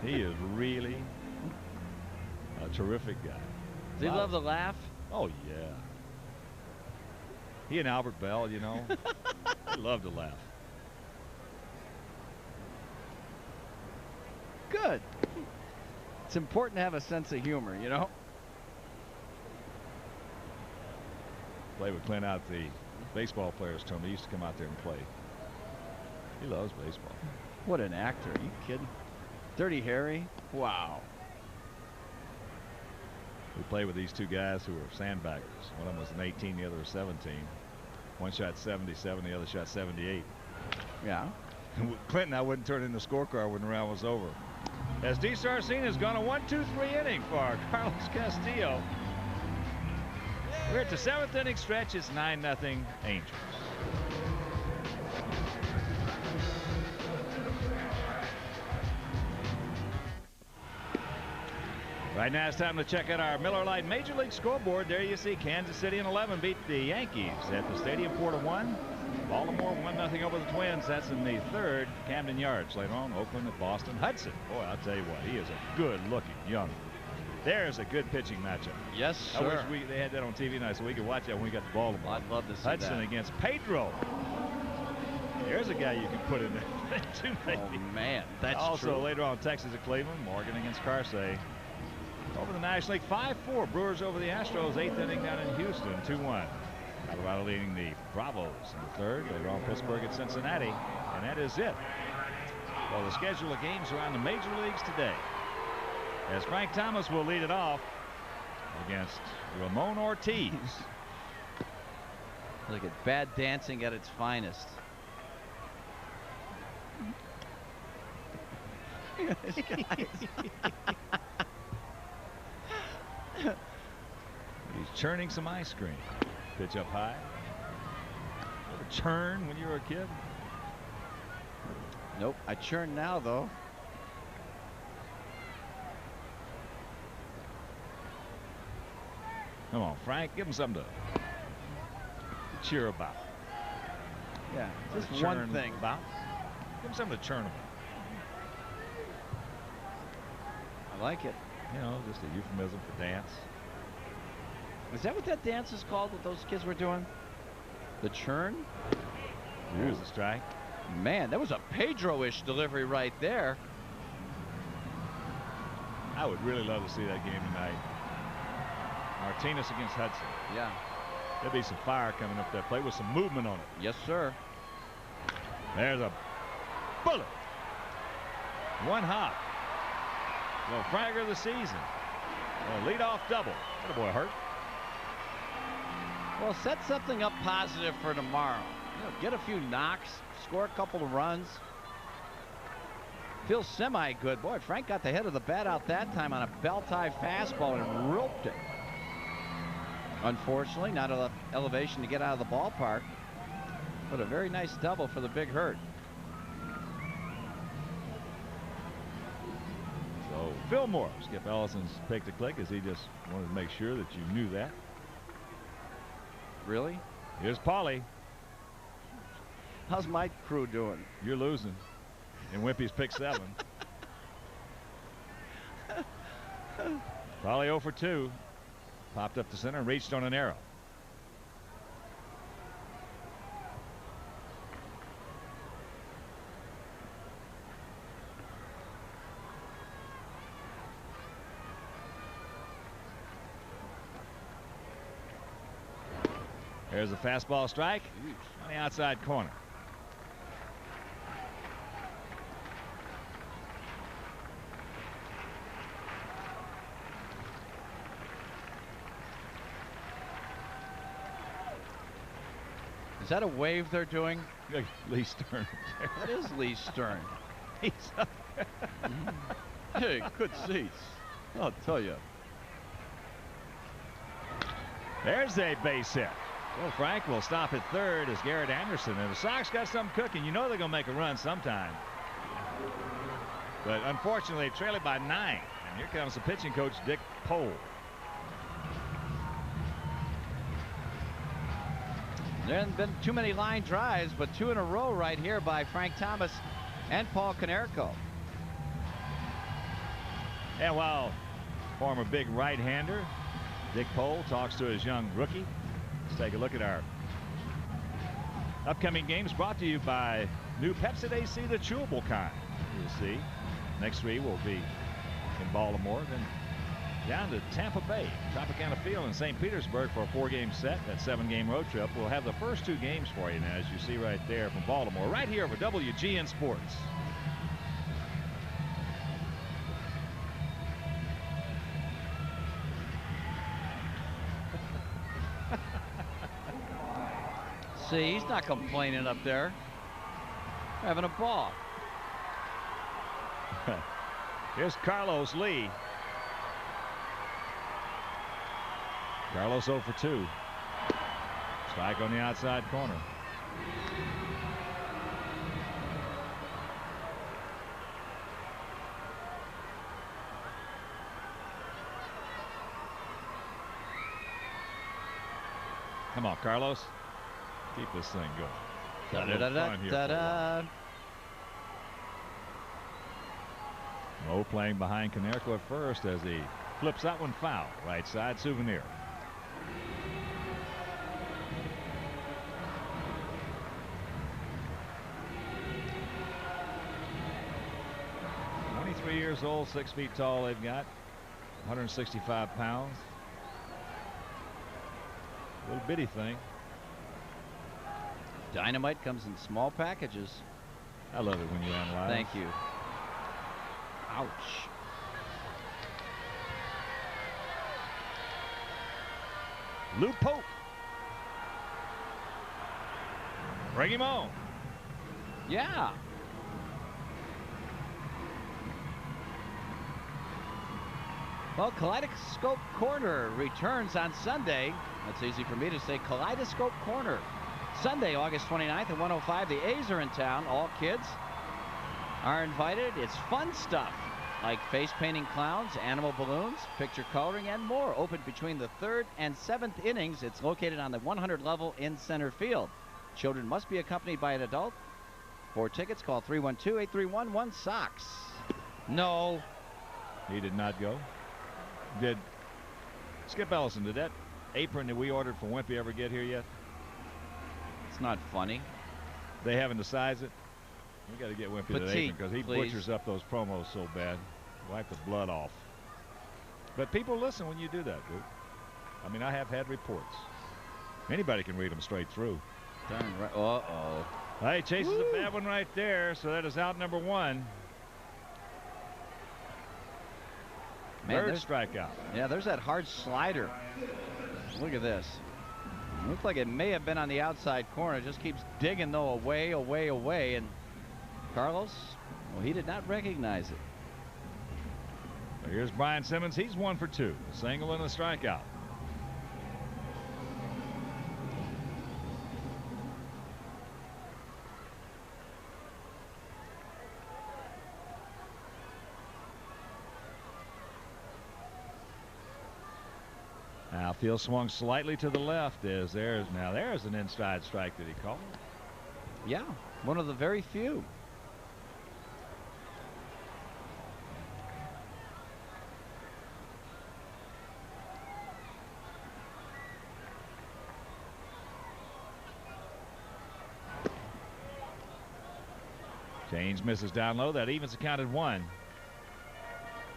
He is really a terrific guy. Does he love the laugh? Oh, yeah. He and Albert Bell, you know, they love to laugh. Good. It's important to have a sense of humor, you know? Play with Clint out. The baseball players told me he used to come out there and play. He loves baseball. What an actor. Are you kidding? Dirty Harry? Wow. We played with these 2 guys who were sandbaggers. One of them was an 18, the other was 17. One shot 77, the other shot 78. Yeah. Clint and I wouldn't turn in the scorecard when the round was over. As D. Sarcina has gone a 1-2-3 inning for Carlos Castillo. We're at the 7th inning stretch. It's 9-0 Angels. Right now it's time to check out our Miller Lite Major League scoreboard. There you see Kansas City in 11 beat the Yankees at the stadium 4-1. Baltimore 1-0 over the Twins. That's in the 3rd. Camden Yards. Later on, Oakland at Boston. Hudson. Boy, I'll tell you what, he is a good-looking young. There's a good pitching matchup. Yes, sir. I wish they had that on TV tonight so we could watch that when we got to Baltimore. I'd love to see Hudson that. against Pedro. There's a guy you can put in there too, maybe. Oh, man, that's also true. later on, Texas at Cleveland. Morgan against Carsey. Over the National League, 5-4. Brewers over the Astros. 8th inning down in Houston, 2-1. Colorado leading the Bravos in the 3rd. Later on, Pittsburgh at Cincinnati. And that is it. Well, the schedule of games around the major leagues today. As Frank Thomas will lead it off against Ramon Ortiz. Look at bad dancing at its finest. These guys. He's churning some ice cream. Pitch up high. Ever churn when you were a kid? Nope. I churn now, though. Come on, Frank. Give him something to cheer about. Yeah, just Churn one thing. About. Give him something to churn about. I like it. You know, just a euphemism for dance. Is that what that dance is called that those kids were doing? The churn. Here's the strike. Man, that was a Pedro-ish delivery right there. I would really love to see that game tonight. Martinez against Hudson. Yeah. There'll be some fire coming up that plate with some movement on it. Yes, sir. There's a bullet. One hop. The fragger of the season. A leadoff double. That boy hurt. Well, set something up positive for tomorrow. You know, get a few knocks, score a couple of runs. Feels semi-good. Boy, Frank got the head of the bat out that time on a bell-tie fastball and roped it. Unfortunately, not enough elevation to get out of the ballpark, but a very nice double for the Big Hurt. So Fillmore, Skip Ellison's pick to click as he just wanted to make sure that you knew that. Really? Here's Paulie. How's my crew doing? You're losing. And Wimpy's pick 7. Paulie 0 for 2. Popped up the center and reached on an arrow. There's a fastball strike on the outside corner. Is that a wave they're doing? Lee Stern. That is Lee Stern. He's up. Hey, good seats. I'll tell you. There's a base hit. Well, Frank will stop at third as Garrett Anderson. And the Sox got something cooking. You know they're going to make a run sometime. But unfortunately, trailing by 9. And here comes the pitching coach, Dick Pole. There haven't been too many line drives, but 2 in a row right here by Frank Thomas and Paul Konerko. And while former big right-hander Dick Pole talks to his young rookie, let's take a look at our upcoming games brought to you by new Pepsi AC, the chewable kind. You'll see next 3 will be in Baltimore, then down to Tampa Bay, Tropicana Field in St. Petersburg for a 4-game set. That 7-game road trip. We'll have the first 2 games for you now, as you see right there from Baltimore, right here over WGN Sports. See, he's not complaining up there. Having a ball. Here's Carlos Lee. Carlos 0 for 2. Strike on the outside corner. Come on, Carlos. Keep this thing going. Got a little fun here for a while. Mo playing behind Konerko at first as he flips that one foul. Right side, Souvenir. Years old, 6 feet tall. They've got 165 pounds. Little bitty thing. Dynamite comes in small packages. I love it when you analyze. Thank you. Ouch. Lou Pope. Bring him on. Yeah. Well, Kaleidoscope Corner returns on Sunday. That's easy for me to say. Kaleidoscope Corner. Sunday, August 29th at 1:05. The A's are in town. All kids are invited. It's fun stuff like face painting clowns, animal balloons, picture coloring, and more. Open between the 3rd and 7th innings. It's located on the 100 level in center field. Children must be accompanied by an adult. For tickets, call 312-831-1-SOX. No. He did not go. Did Skip Ellison, did that apron that we ordered from Wimpy ever get here yet? It's not funny. They haven't decided it. We got to get Wimpy to the apron because he please. butchers up those promos so bad. Wipe the blood off. But people listen when you do that, dude. I mean, I have had reports. Anybody can read them straight through. Darn right. Uh-oh. Hey, chases a bad one right there, so that is out number 1. Man, Third strikeout. Yeah, there's that hard slider. Look at this. Looks like it may have been on the outside corner. It just keeps digging, though, away, away, away. And Carlos, well, he did not recognize it. Here's Brian Simmons. He's 1 for 2. A single and a strikeout. Now field swung slightly to the left as there's an inside strike that he called. Yeah, one of the very few. Change misses down low. That evens the count at 1.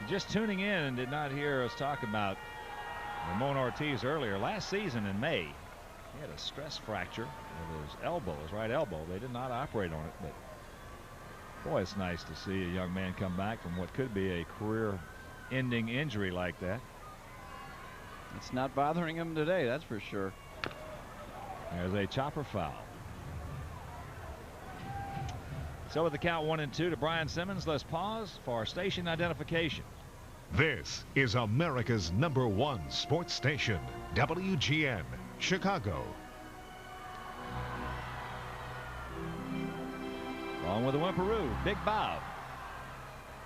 Just tuning in and did not hear us talk about Ramon Ortiz earlier. Last season in May, he had a stress fracture of his elbow, his right elbow. They did not operate on it, but boy, it's nice to see a young man come back from what could be a career-ending injury like that. It's not bothering him today, that's for sure. There's a chopper foul. So with the count 1-2 to Brian Simmons, let's pause for station identification. This is America's #1 sports station, WGN, Chicago. Along with the Wimperoo, Big Bob,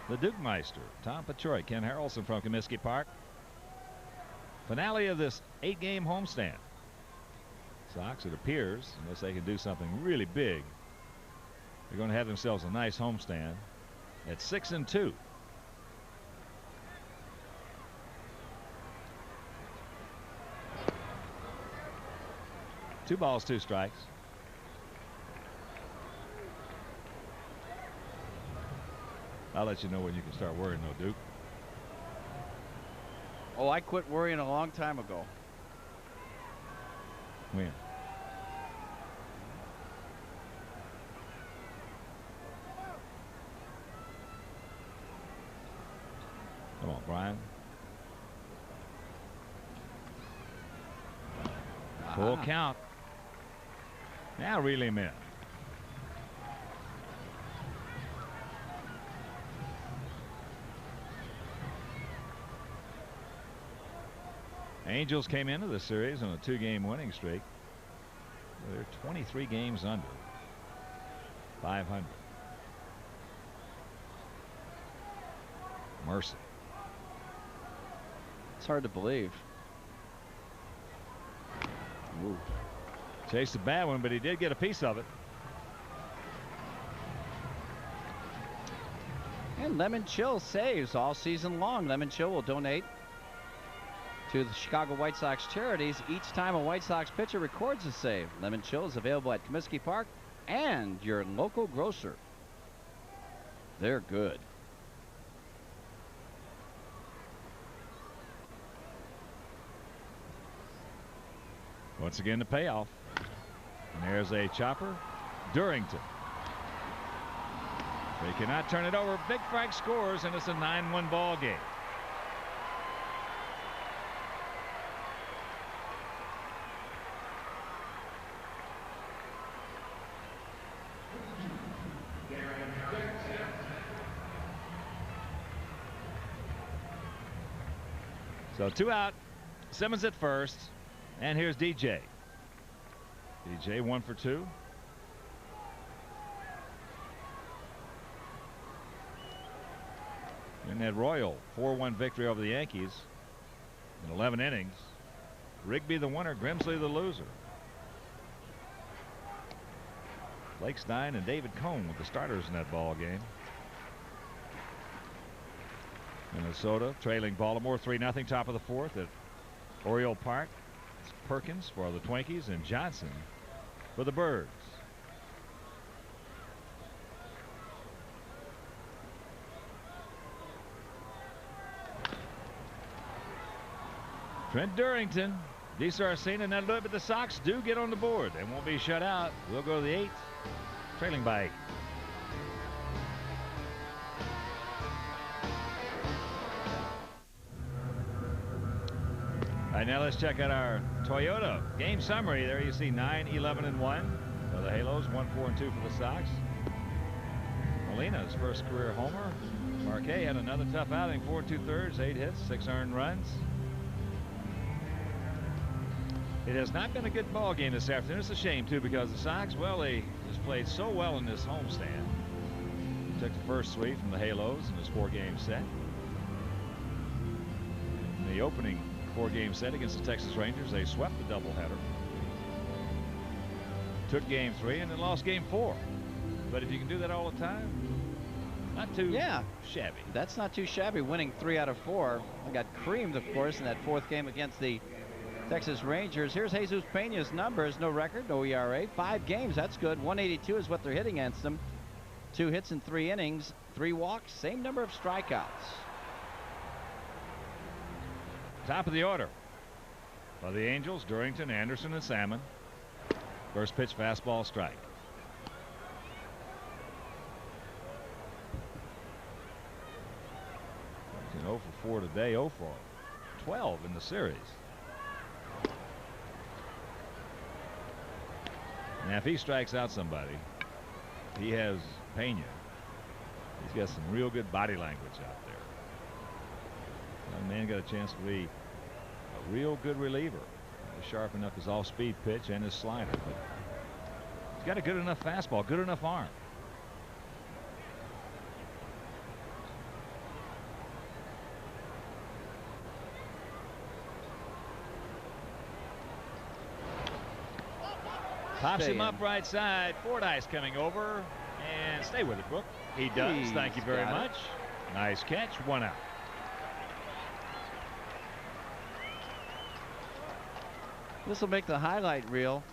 the Duke Meister, Tom Paciorek, Ken Harrelson from Comiskey Park. Finale of this 8-game homestand. Sox, it appears, unless they can do something really big, they're going to have themselves a nice homestand at 6-2. 2 balls, 2 strikes. I'll let you know when you can start worrying, though, Duke. Oh, I quit worrying a long time ago. When? Come on, Brian. Full count. Now reel him in. Angels came into the series on a 2-game winning streak. They're 23 games under 500. Mercy. It's hard to believe. Ooh. Chased a bad one, but he did get a piece of it. And Lemon Chill saves all season long. Lemon Chill will donate to the Chicago White Sox charities each time a White Sox pitcher records a save. Lemon Chill is available at Comiskey Park and your local grocer. They're good. Once again, the payoff. And there's a chopper. Durrington. They cannot turn it over. Big Frank scores, and it's a 9-1 ball game. So 2 out. Simmons at first. And here's DJ. DJ 1 for 2. In that Royal 4-1 victory over the Yankees in 11 innings. Rigby the winner, Grimsley the loser. Blake Stein and David Cone with the starters in that ball game. Minnesota trailing Baltimore 3-0, top of the 4th at Oriole Park. It's Perkins for the Twinkies and Johnson for the Birds. Trent Durrington, DeSarcina, and that'll do it, but the Sox do get on the board. They won't be shut out. We'll go to the 8th, trailing by 8. All right, now let's check out our Toyota game summary. There you see 9-11-1 for the Halos, 1-4-2 for the Sox. Molina's first career homer. Marquet had another tough outing, 4 2/3, 8 hits, 6 earned runs. It has not been a good ball game this afternoon. It's a shame, too, because the Sox, well, they just played so well in this homestand. Took the first sweep from the Halos in this 4-game set. In the opening 4-game set against the Texas Rangers, they swept the doubleheader. Took game 3 and then lost game 4. But if you can do that all the time, not too shabby. That's not too shabby, winning 3 out of 4. I got creamed, of course, in that 4th game against the Texas Rangers. Here's Jesus Pena's numbers. No record, no ERA. 5 games, that's good. 182 is what they're hitting against them. 2 hits in 3 innings, 3 walks, same number of strikeouts. Top of the order for the Angels, Durrington, Anderson, and Salmon. First pitch, fastball, strike. Durrington 0 for 4 today, 0 for 12 in the series. Now, if he strikes out somebody, he has Pena. He's got some real good body language out there. Young man got a chance to be a real good reliever. He's sharpen up his off-speed pitch and his slider. But he's got a good enough fastball, good enough arm. Pops him up right side. Fordyce coming over. And stay with it, Brooke. He does. Thank you very much. Nice catch. 1 out. This will make the highlight reel.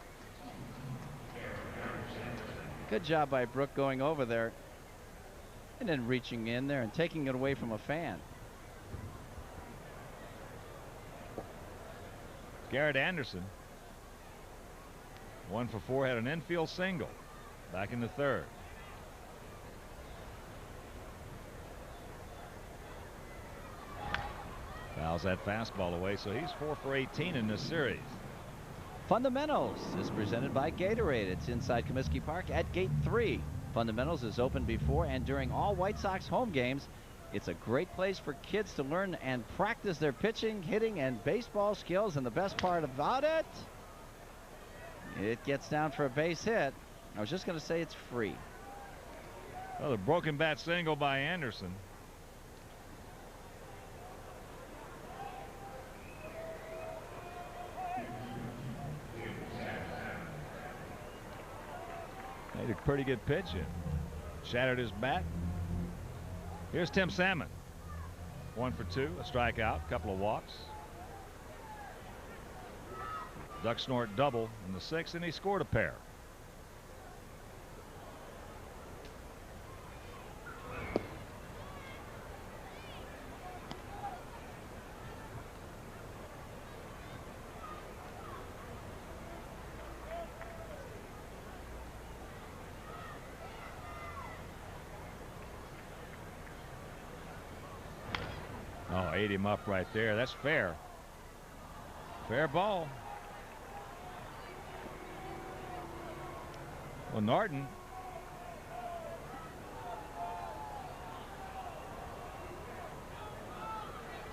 Good job by Brooke going over there and then reaching in there and taking it away from a fan. Garrett Anderson, 1 for 4, had an infield single back in the 3rd. Fouls that fastball away, so he's 4 for 18 in this series. Fundamentals is presented by Gatorade. It's inside Comiskey Park at Gate 3. Fundamentals is open before and during all White Sox home games. It's a great place for kids to learn and practice their pitching, hitting, and baseball skills. And the best part about it, it gets down for a base hit. I was just going to say it's free. Well, the broken bat single by Anderson. Made a pretty good pitch and shattered his bat. Here's Tim Salmon. 1 for 2, a strikeout, a couple of walks. Duck snort double in the 6th, and he scored a pair. Oh, ate him up right there. That's fair. Fair ball. Well, Norton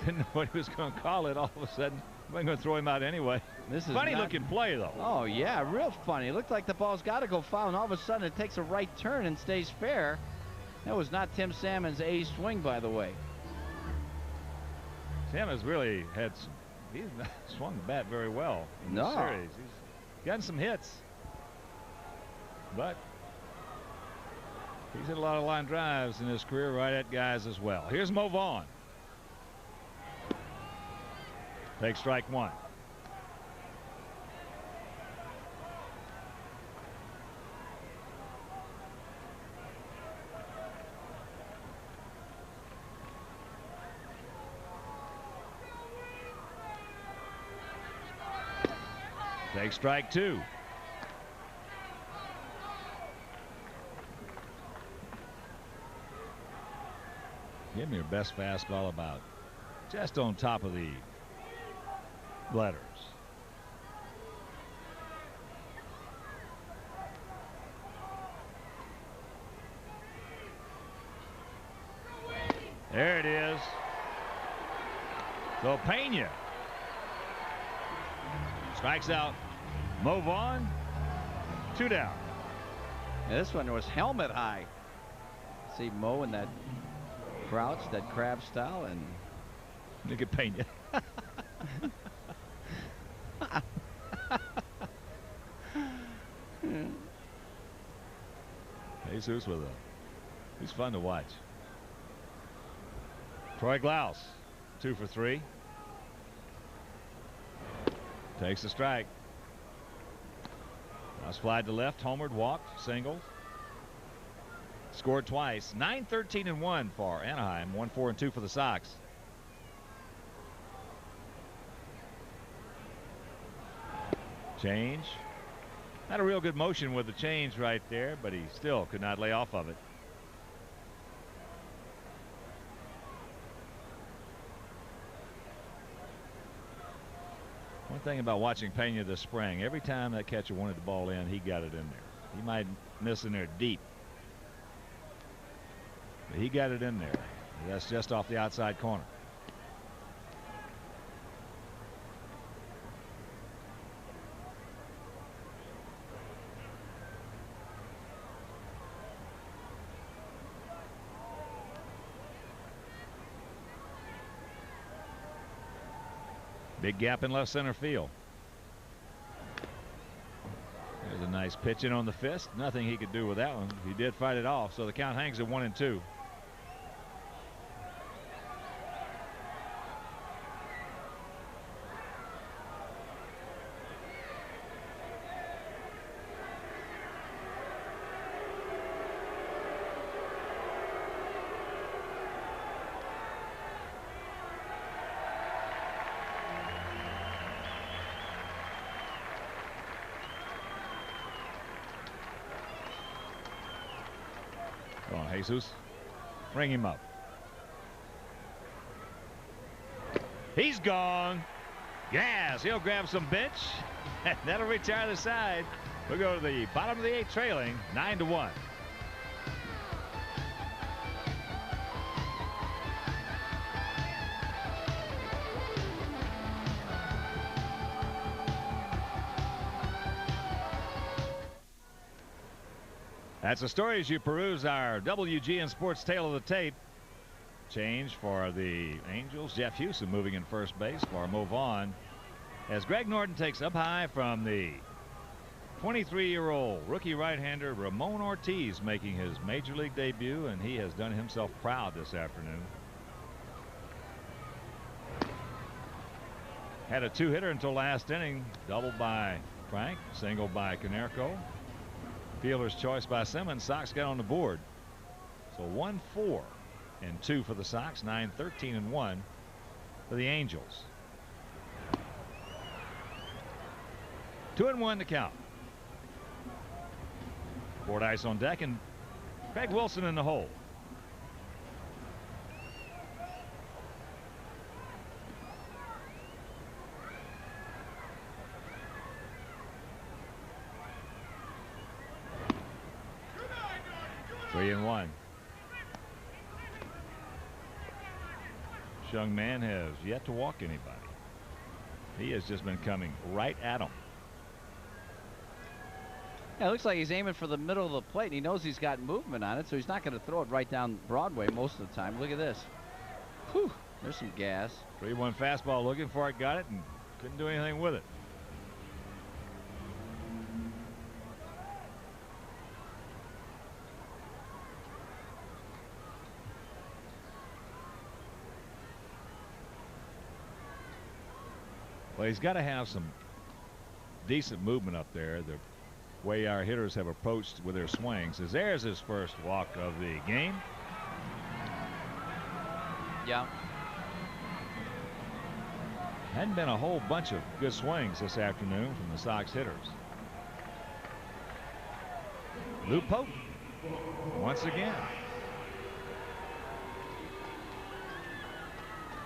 didn't know what he was going to call it. All of a sudden, I'm going to throw him out anyway. This is funny looking play, though. Oh, yeah, real funny. It looked like the ball's got to go foul, and all of a sudden it takes a right turn and stays fair. That was not Tim Salmon's A swing, by the way. Tim has really had some, he's not swung the bat very well in this series. He's gotten some hits, but he's hit a lot of line drives in his career right at guys as well. Here's Mo Vaughn. Take strike 1. Take strike 2. Give me your best fastball about just on top of the letters. There it is. So Pena strikes out. Move on. 2 down. Yeah, this one was helmet high. See Mo in that crouch, that crab style, and look at Pena. Jesus with he's fun to watch. Troy Glaus, 2 for 3. Takes a strike. Glaus flied to left, homered, walked, singled. Scored twice. 9-13-1 for Anaheim. 1-4-2 for the Sox. Change. Not a real good motion with the change right there, but he still could not lay off of it. One thing about watching Pena this spring, every time that catcher wanted the ball in, he got it in there. He might miss in there deep, but he got it in there. That's just off the outside corner. Big gap in left center field. There's a nice pitch in on the fist. Nothing he could do with that one. He did fight it off, so the count hangs at 1-2. Come on, Jesus. Bring him up. He's gone. Yes, he'll grab some bench. That'll retire the side. We'll go to the bottom of the 8th, trailing 9-1. That's the story as you peruse our WGN Sports Tale of the Tape. Change for the Angels. Jeff Houston moving in first base for move on as Greg Norton takes up high from the 23-year-old rookie right-hander Ramon Ortiz, making his major league debut, and he has done himself proud this afternoon. Had a 2-hitter until last inning, doubled by Frank, single by Konerko. Fielder's choice by Simmons. Sox got on the board. So 1-4-2 for the Sox. 9-13-1 for the Angels. 2-1 to count. Fordyce on deck and Craig Wilson in the hole. Three and one. This young man has yet to walk anybody. He has just been coming right at him. Yeah, it looks like he's aiming for the middle of the plate, and he knows he's got movement on it, so he's not going to throw it right down Broadway most of the time. Look at this. Whew, there's some gas. 3-1 fastball, looking for it, got it, and couldn't do anything with it. Well, he's got to have some decent movement up there. The way our hitters have approached with their swings. As there's his first walk of the game. Yeah. Hadn't been a whole bunch of good swings this afternoon from the Sox hitters. Lou Pope once again.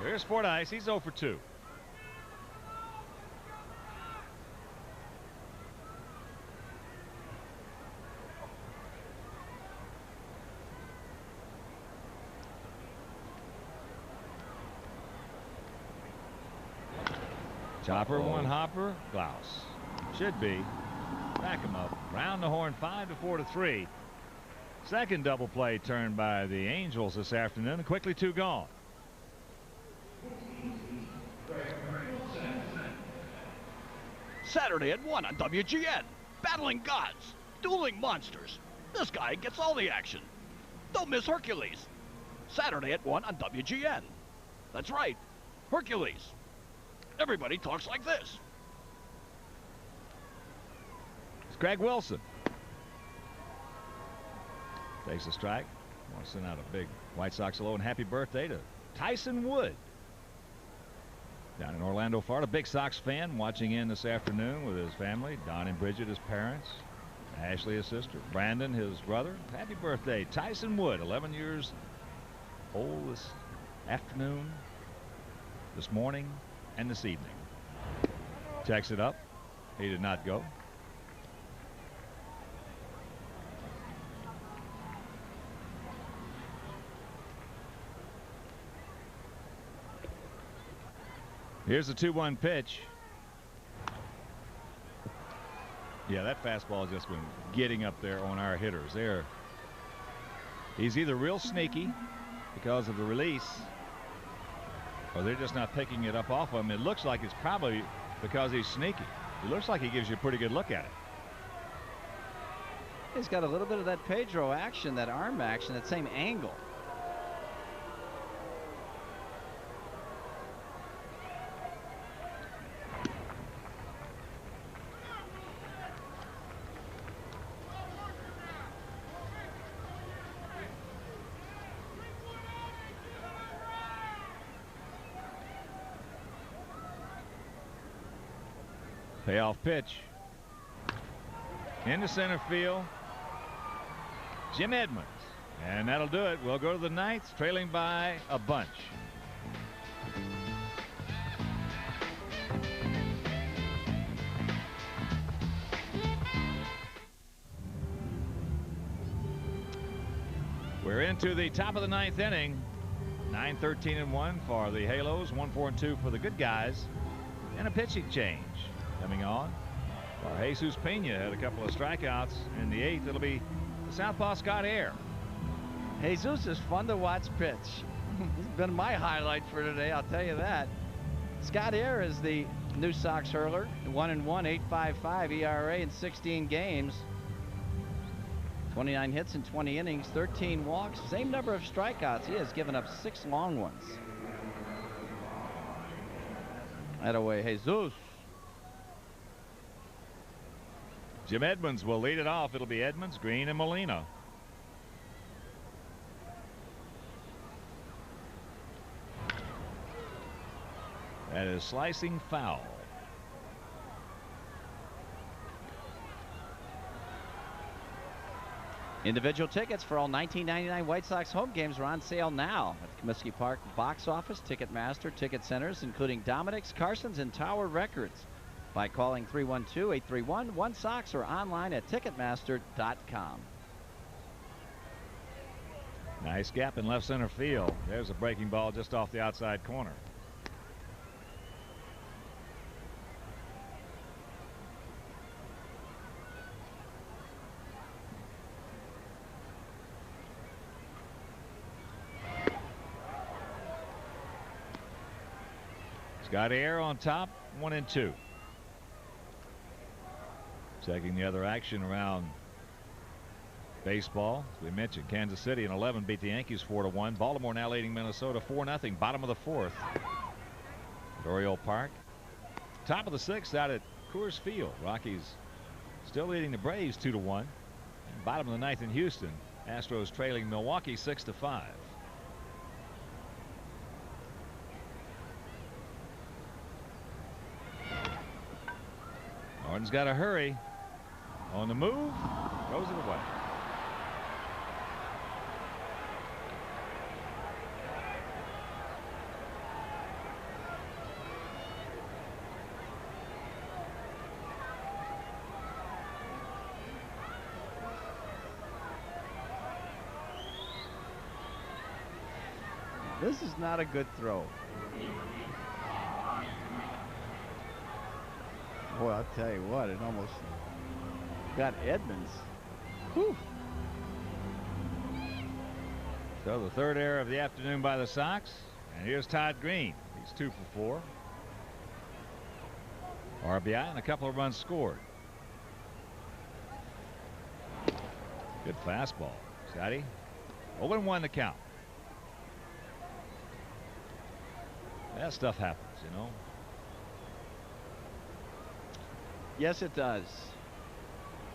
There's Fordyce. He's 0 for 2. Chopper, one hopper. Glaus should be. Back him up. Round the horn, 5 to 4 to 3. Second double play turned by the Angels this afternoon, and quickly 2 gone. Saturday at 1 on WGN. Battling gods, dueling monsters. This guy gets all the action. Don't miss Hercules. Saturday at 1 on WGN. That's right, Hercules. Everybody talks like this. It's Greg Wilson. Takes a strike. I want to send out a big White Sox hello and happy birthday to Tyson Wood. Down in Orlando, Florida. Big Sox fan watching in this afternoon with his family. Don and Bridget, his parents. Ashley, his sister. Brandon, his brother. Happy birthday, Tyson Wood. 11 years old this afternoon, this morning, and this evening. Checks it up. He did not go. Here's the 2-1 pitch. Yeah, that fastball has just been getting up there on our hitters. He's either real sneaky because of the release, or they're just not picking it up off of him. It looks like it's probably because he's sneaky. It looks like he gives you a pretty good look at it. He's got a little bit of that Pedro action, that arm action, that same angle. Payoff pitch. Into center field. Jim Edmonds. And that'll do it. We'll go to the ninth, trailing by a bunch. We're into the top of the ninth inning. 9-13-1 for the Halos. 1-4-2 for the good guys. And a pitching change coming on. Well, Jesus Pena had a couple of strikeouts. In the eighth, it'll be the southpaw Scott Air. Jesus is fun to watch pitch. He's been my highlight for today, I'll tell you that. Scott Air is the new Sox hurler. 1-1, 8.55 ERA in 16 games. 29 hits in 20 innings, 13 walks, same number of strikeouts. He has given up 6 long ones. That away, Jesus. Jim Edmonds will lead it off. It'll be Edmonds, Green, and Molina. That is slicing foul. Individual tickets for all 1999 White Sox home games are on sale now at the Comiskey Park box office, Ticketmaster, Ticket Centers, including Dominic's, Carson's, and Tower Records, by calling 312-831-1SOX or online at Ticketmaster.com. Nice gap in left center field. There's a breaking ball just off the outside corner. Scott Air on top, 1-2. Checking the other action around baseball. As we mentioned, Kansas City in 11 beat the Yankees 4-1. Baltimore now leading Minnesota 4-0. Bottom of the fourth at Oriole Park. Top of the sixth out at Coors Field. Rockies still leading the Braves 2-1. And bottom of the ninth in Houston. Astros trailing Milwaukee 6-5. . . 5 . . . . . . . . . . . . . . . . . . . . . . . . . . . . . . . . . . . . . . . . . . . . . . . . . . . . . . . One's got to hurry. On the move, throws it away. This is not a good throw. Boy, I'll tell you what, it almost got Edmonds. Whew. So the third error of the afternoon by the Sox. And here's Todd Green. He's 2 for 4. RBI and a couple of runs scored. Good fastball. Scotty. 0-1 the count. That stuff happens, you know. Yes, it does.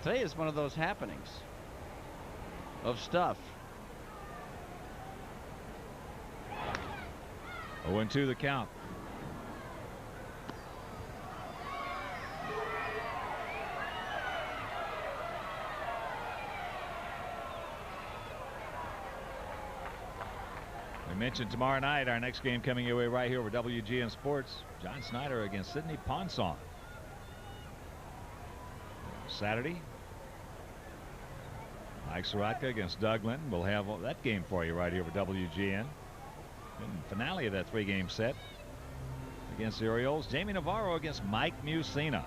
Today is one of those happenings of stuff. 0-2 the count. We mentioned tomorrow night, our next game coming your way right here over WGN Sports. John Snyder against Sidney Ponson. Saturday, Mike Sorotka against Doug Linton. We'll have that game for you right here over WGN. And finale of that 3-game set against the Orioles. Jamie Navarro against Mike Mussina.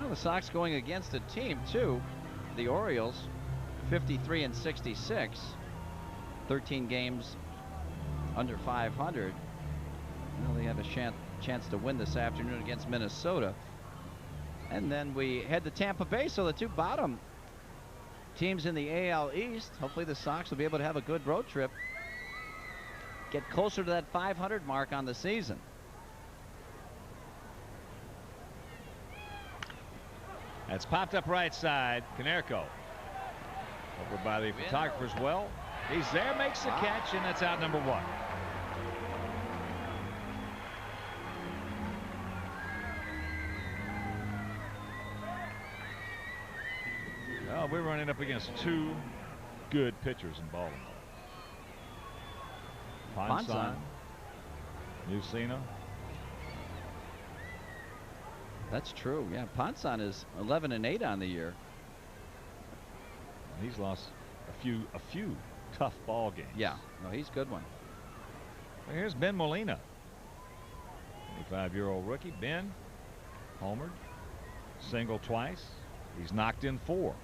Well, the Sox going against a team too. The Orioles, 53-66, 13 games under 500. Well, they have a chance to win this afternoon against Minnesota. And then we head to Tampa Bay, so the two bottom teams in the AL East. Hopefully the Sox will be able to have a good road trip. Get closer to that 500 mark on the season. That's popped up right side. Konerko over by the photographer's well. He's there, makes the catch, and that's out number 1. Well, we're running up against 2 good pitchers in Baltimore. Ponson, Mussina. That's true. Yeah, Ponson is 11-8 on the year. He's lost a few tough ball games. Yeah, no, he's a good one. Well, here's Ben Molina, 25-year-old rookie. Ben homered, single twice. He's knocked in 4.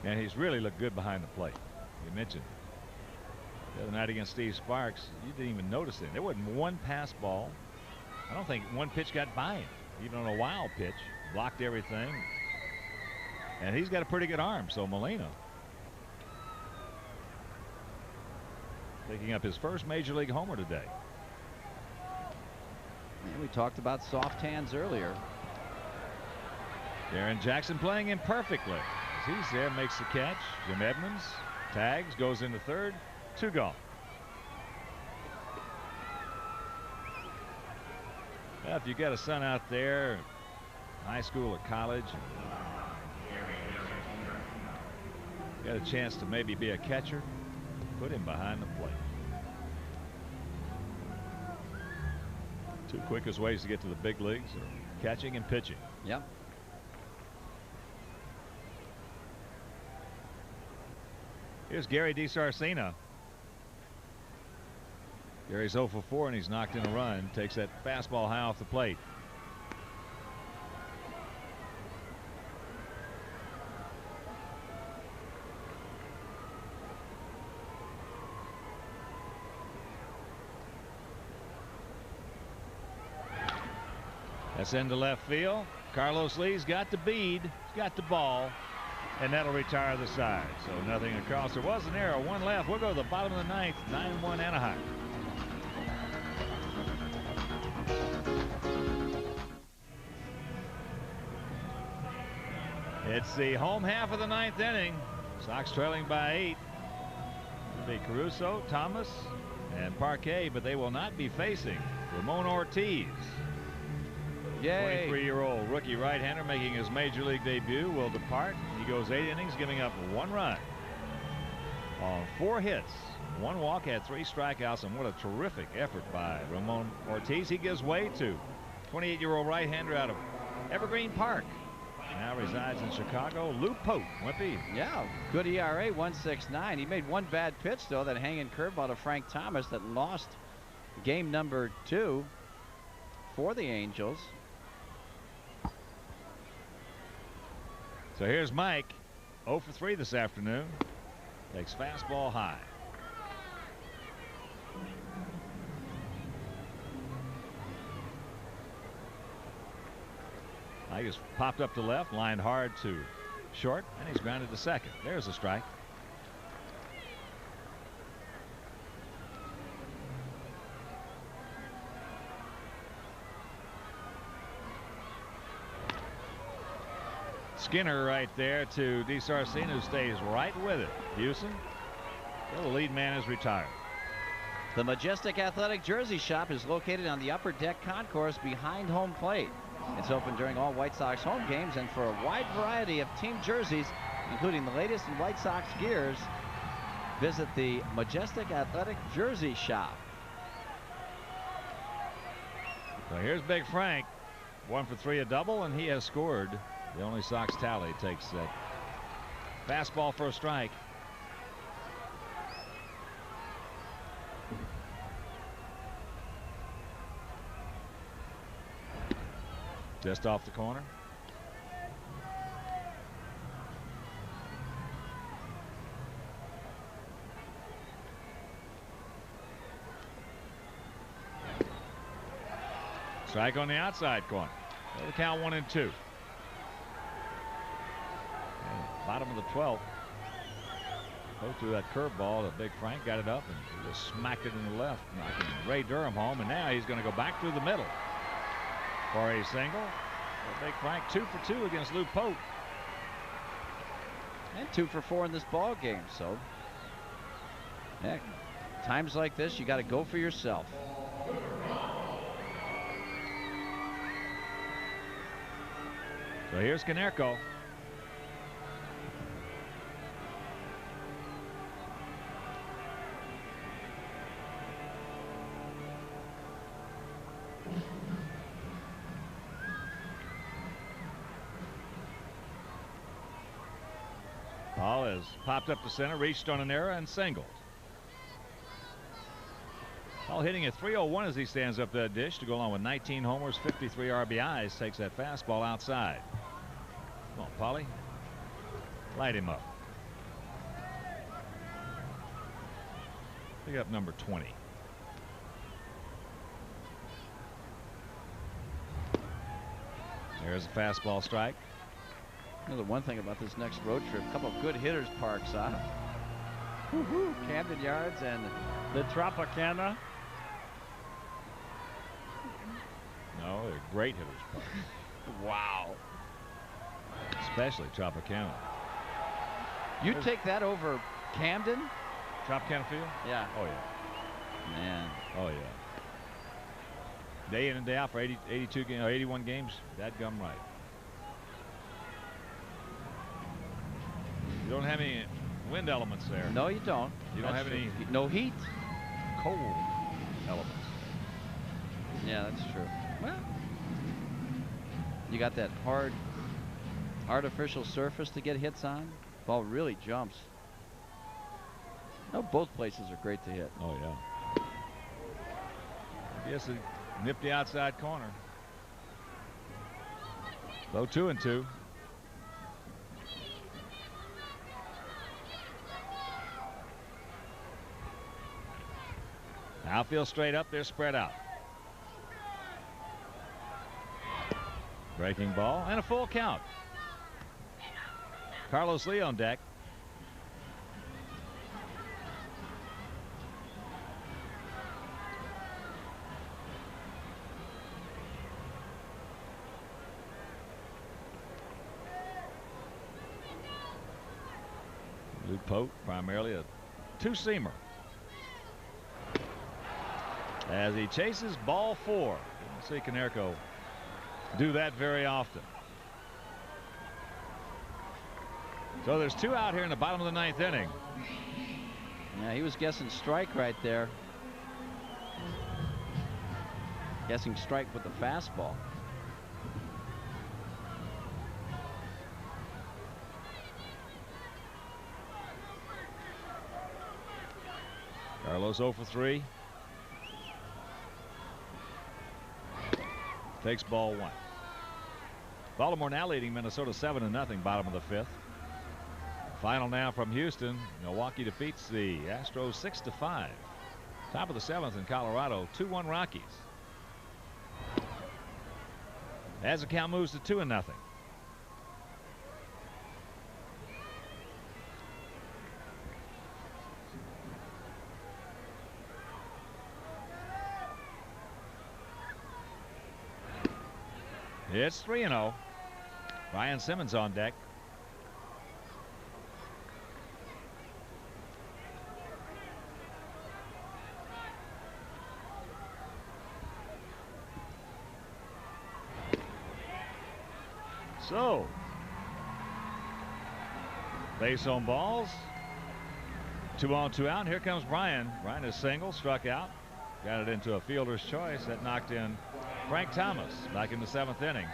And he's really looked good behind the plate. You mentioned the other night against Steve Sparks, you didn't even notice it. There wasn't one pass ball. I don't think one pitch got by him, even on a wild pitch. Blocked everything. And he's got a pretty good arm, so Molina picking up his first major league homer today. And we talked about soft hands earlier. Darren Jackson playing him perfectly. As he's there, makes the catch. Jim Edmonds tags, goes into third. 2 gone. Well, if you got a son out there, high school or college, got a chance to maybe be a catcher, put him behind the plate. 2 quickest ways to get to the big leagues are catching and pitching. Yep. Here's Gary DiSarcina. Gary's 0 for 4 and he's knocked in a run. Takes that fastball high off the plate. That's into left field. Carlos Lee's got the bead. He's got the ball. And that'll retire the side. So nothing across. There was an error. 1 left. We'll go to the bottom of the 9th. 9-1 Anaheim. It's the home half of the 9th inning. Sox trailing by 8. It'll be Caruso, Thomas, and Parquet, but they will not be facing Ramon Ortiz. Yay. 23-year-old rookie right-hander making his major league debut will depart. He goes 8 innings, giving up 1 run on 4 hits, 1 walk, had 3 strikeouts, and what a terrific effort by Ramon Ortiz. He gives way to 28-year-old right-hander out of Evergreen Park. Now resides in Chicago, Lou Pote. Wimpy. Yeah, good ERA, 1.69. He made 1 bad pitch, though, that hanging curveball to Frank Thomas that lost game number 2 for the Angels. So here's Mike, 0 for 3 this afternoon. Takes fastball high. Mike has popped up to left, lined hard to short, and he's grounded to second. There's a strike. Skinner right there to DeSarcina, who stays right with it. Houston, well, the lead man is retired. The Majestic Athletic Jersey Shop is located on the upper deck concourse behind home plate. It's open during all White Sox home games and for a wide variety of team jerseys, including the latest in White Sox gears. Visit the Majestic Athletic Jersey Shop. So here's Big Frank, 1 for 3, a double, and he has scored. The only Sox tally. Takes that fastball for a strike. Just off the corner. Strike on the outside corner. So the count 1-2. Bottom of the 12th. Go through that curveball. The Big Frank got it up and he just smacked it in the left, knocking Ray Durham home. And now he's going to go back through the middle for a single. The Big Frank 2 for 2 against Lou Pote. And 2 for 4 in this ball game. So, heck, times like this, you got to go for yourself. So here's Konerko. Ball has popped up to center, reached on an error, and singled. Ball hitting at .301 as he stands up that dish to go along with 19 homers, 53 RBIs. Takes that fastball outside. Come on, Polly. Light him up. Pick up number 20. There's a fastball strike. You know, the one thing about this next road trip, a couple of good hitters parkside. Camden Yards and the Tropicana. No, they're great hitters. Wow. Especially Tropicana. You'd take that over Camden? Tropicana Field? Yeah. Oh, yeah. Man. Oh, yeah. Day in and day out for 82 games, 81 games. Dadgum right. You don't have any wind elements there. No, you don't. You don't have any no heat. cold elements. Yeah, that's true. Well, you got that hard artificial surface to get hits on. Ball really jumps. No, both places are great to hit. Oh, yeah. I guess a nifty outside corner. Low 2-2. Outfield straight up, they're spread out. Breaking ball and a full count. Carlos Lee on deck. Lou Pote, primarily a two-seamer. as he chases ball 4. We'll see Konerko do that very often. So there's 2 out here in the bottom of the 9th inning. Yeah, he was guessing strike right there. Guessing strike with the fastball. Carlos 0 for 3. Takes ball 1. Baltimore now leading Minnesota 7-0, bottom of the 5th. Final now from Houston. Milwaukee defeats the Astros 6-5. Top of the 7th in Colorado, 2-1 Rockies. As the count moves to 2-0. It's 3-0. Ryan Simmons on deck. So, base on balls. 2 on 2 out. And here comes Brian. Brian is single, struck out. Got it into a fielder's choice. That knocked in Frank Thomas back in the 7th inning.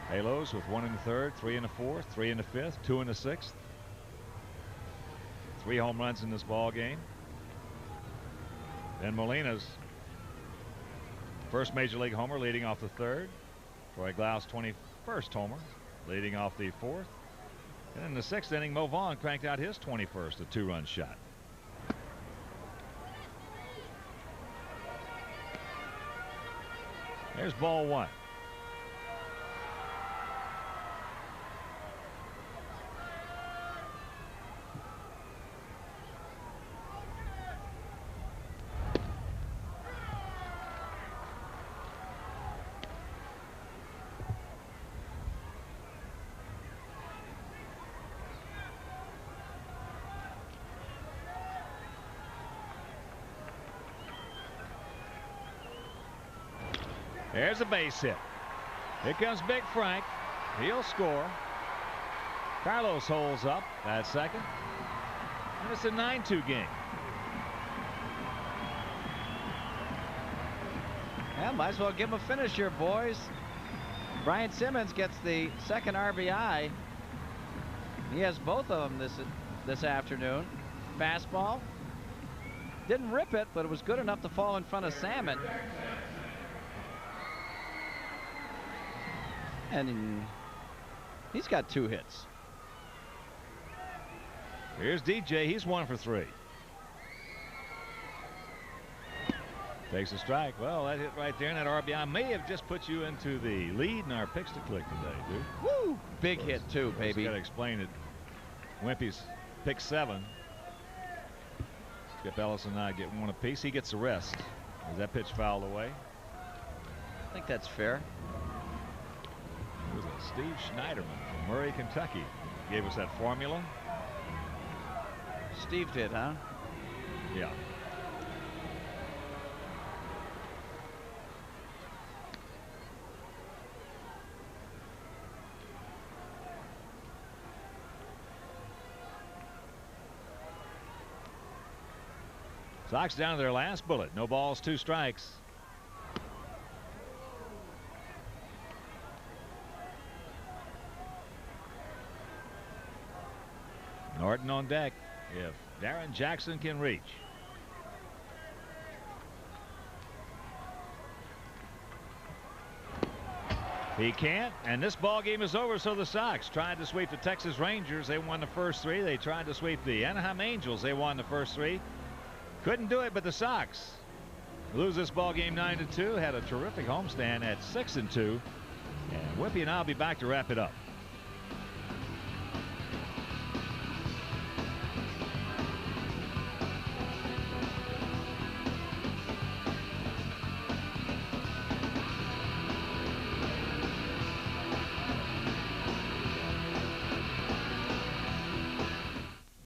Halos with 1 in the 3rd, 3 in the 4th, 3 in the 5th, 2 in the 6th. 3 home runs in this ball game. Then Molina's first major league homer leading off the 3rd. Troy Glaus 21st homer leading off the 4th. And in the 6th inning, Mo Vaughn cranked out his 21st, a 2-run shot. There's ball 1. There's a base hit. Here comes Big Frank. He'll score. Carlos holds up at second. And it's a 9-2 game. Yeah, might as well give him a finish here, boys. Brian Simmons gets the 2nd RBI. He has both of them this afternoon. Fastball. Didn't rip it, but it was good enough to fall in front of Salmon. And he's got 2 hits. Here's DJ. He's 1 for 3. Takes a strike. Well, that hit right there, and that RBI may have just put you into the lead in our picks to click today, dude. Woo! Big hit too, baby. Got to explain it. Wimpy's pick 7. Skip Ellis and I get 1 apiece. He gets the rest. Is that pitch fouled away? I think that's fair. It was a Steve Schneiderman from Murray, Kentucky. Gave us that formula. Steve did, huh? Yeah. Sox down to their last bullet. No balls, 2 strikes. Norton on deck if Darren Jackson can reach. He can't, and this ball game is over. So the Sox tried to sweep the Texas Rangers. They won the first 3. They tried to sweep the Anaheim Angels. They won the first 3. Couldn't do it, but the Sox lose this ball game 9-2. Had a terrific homestand at 6-2. And Wimpy and I'll be back to wrap it up.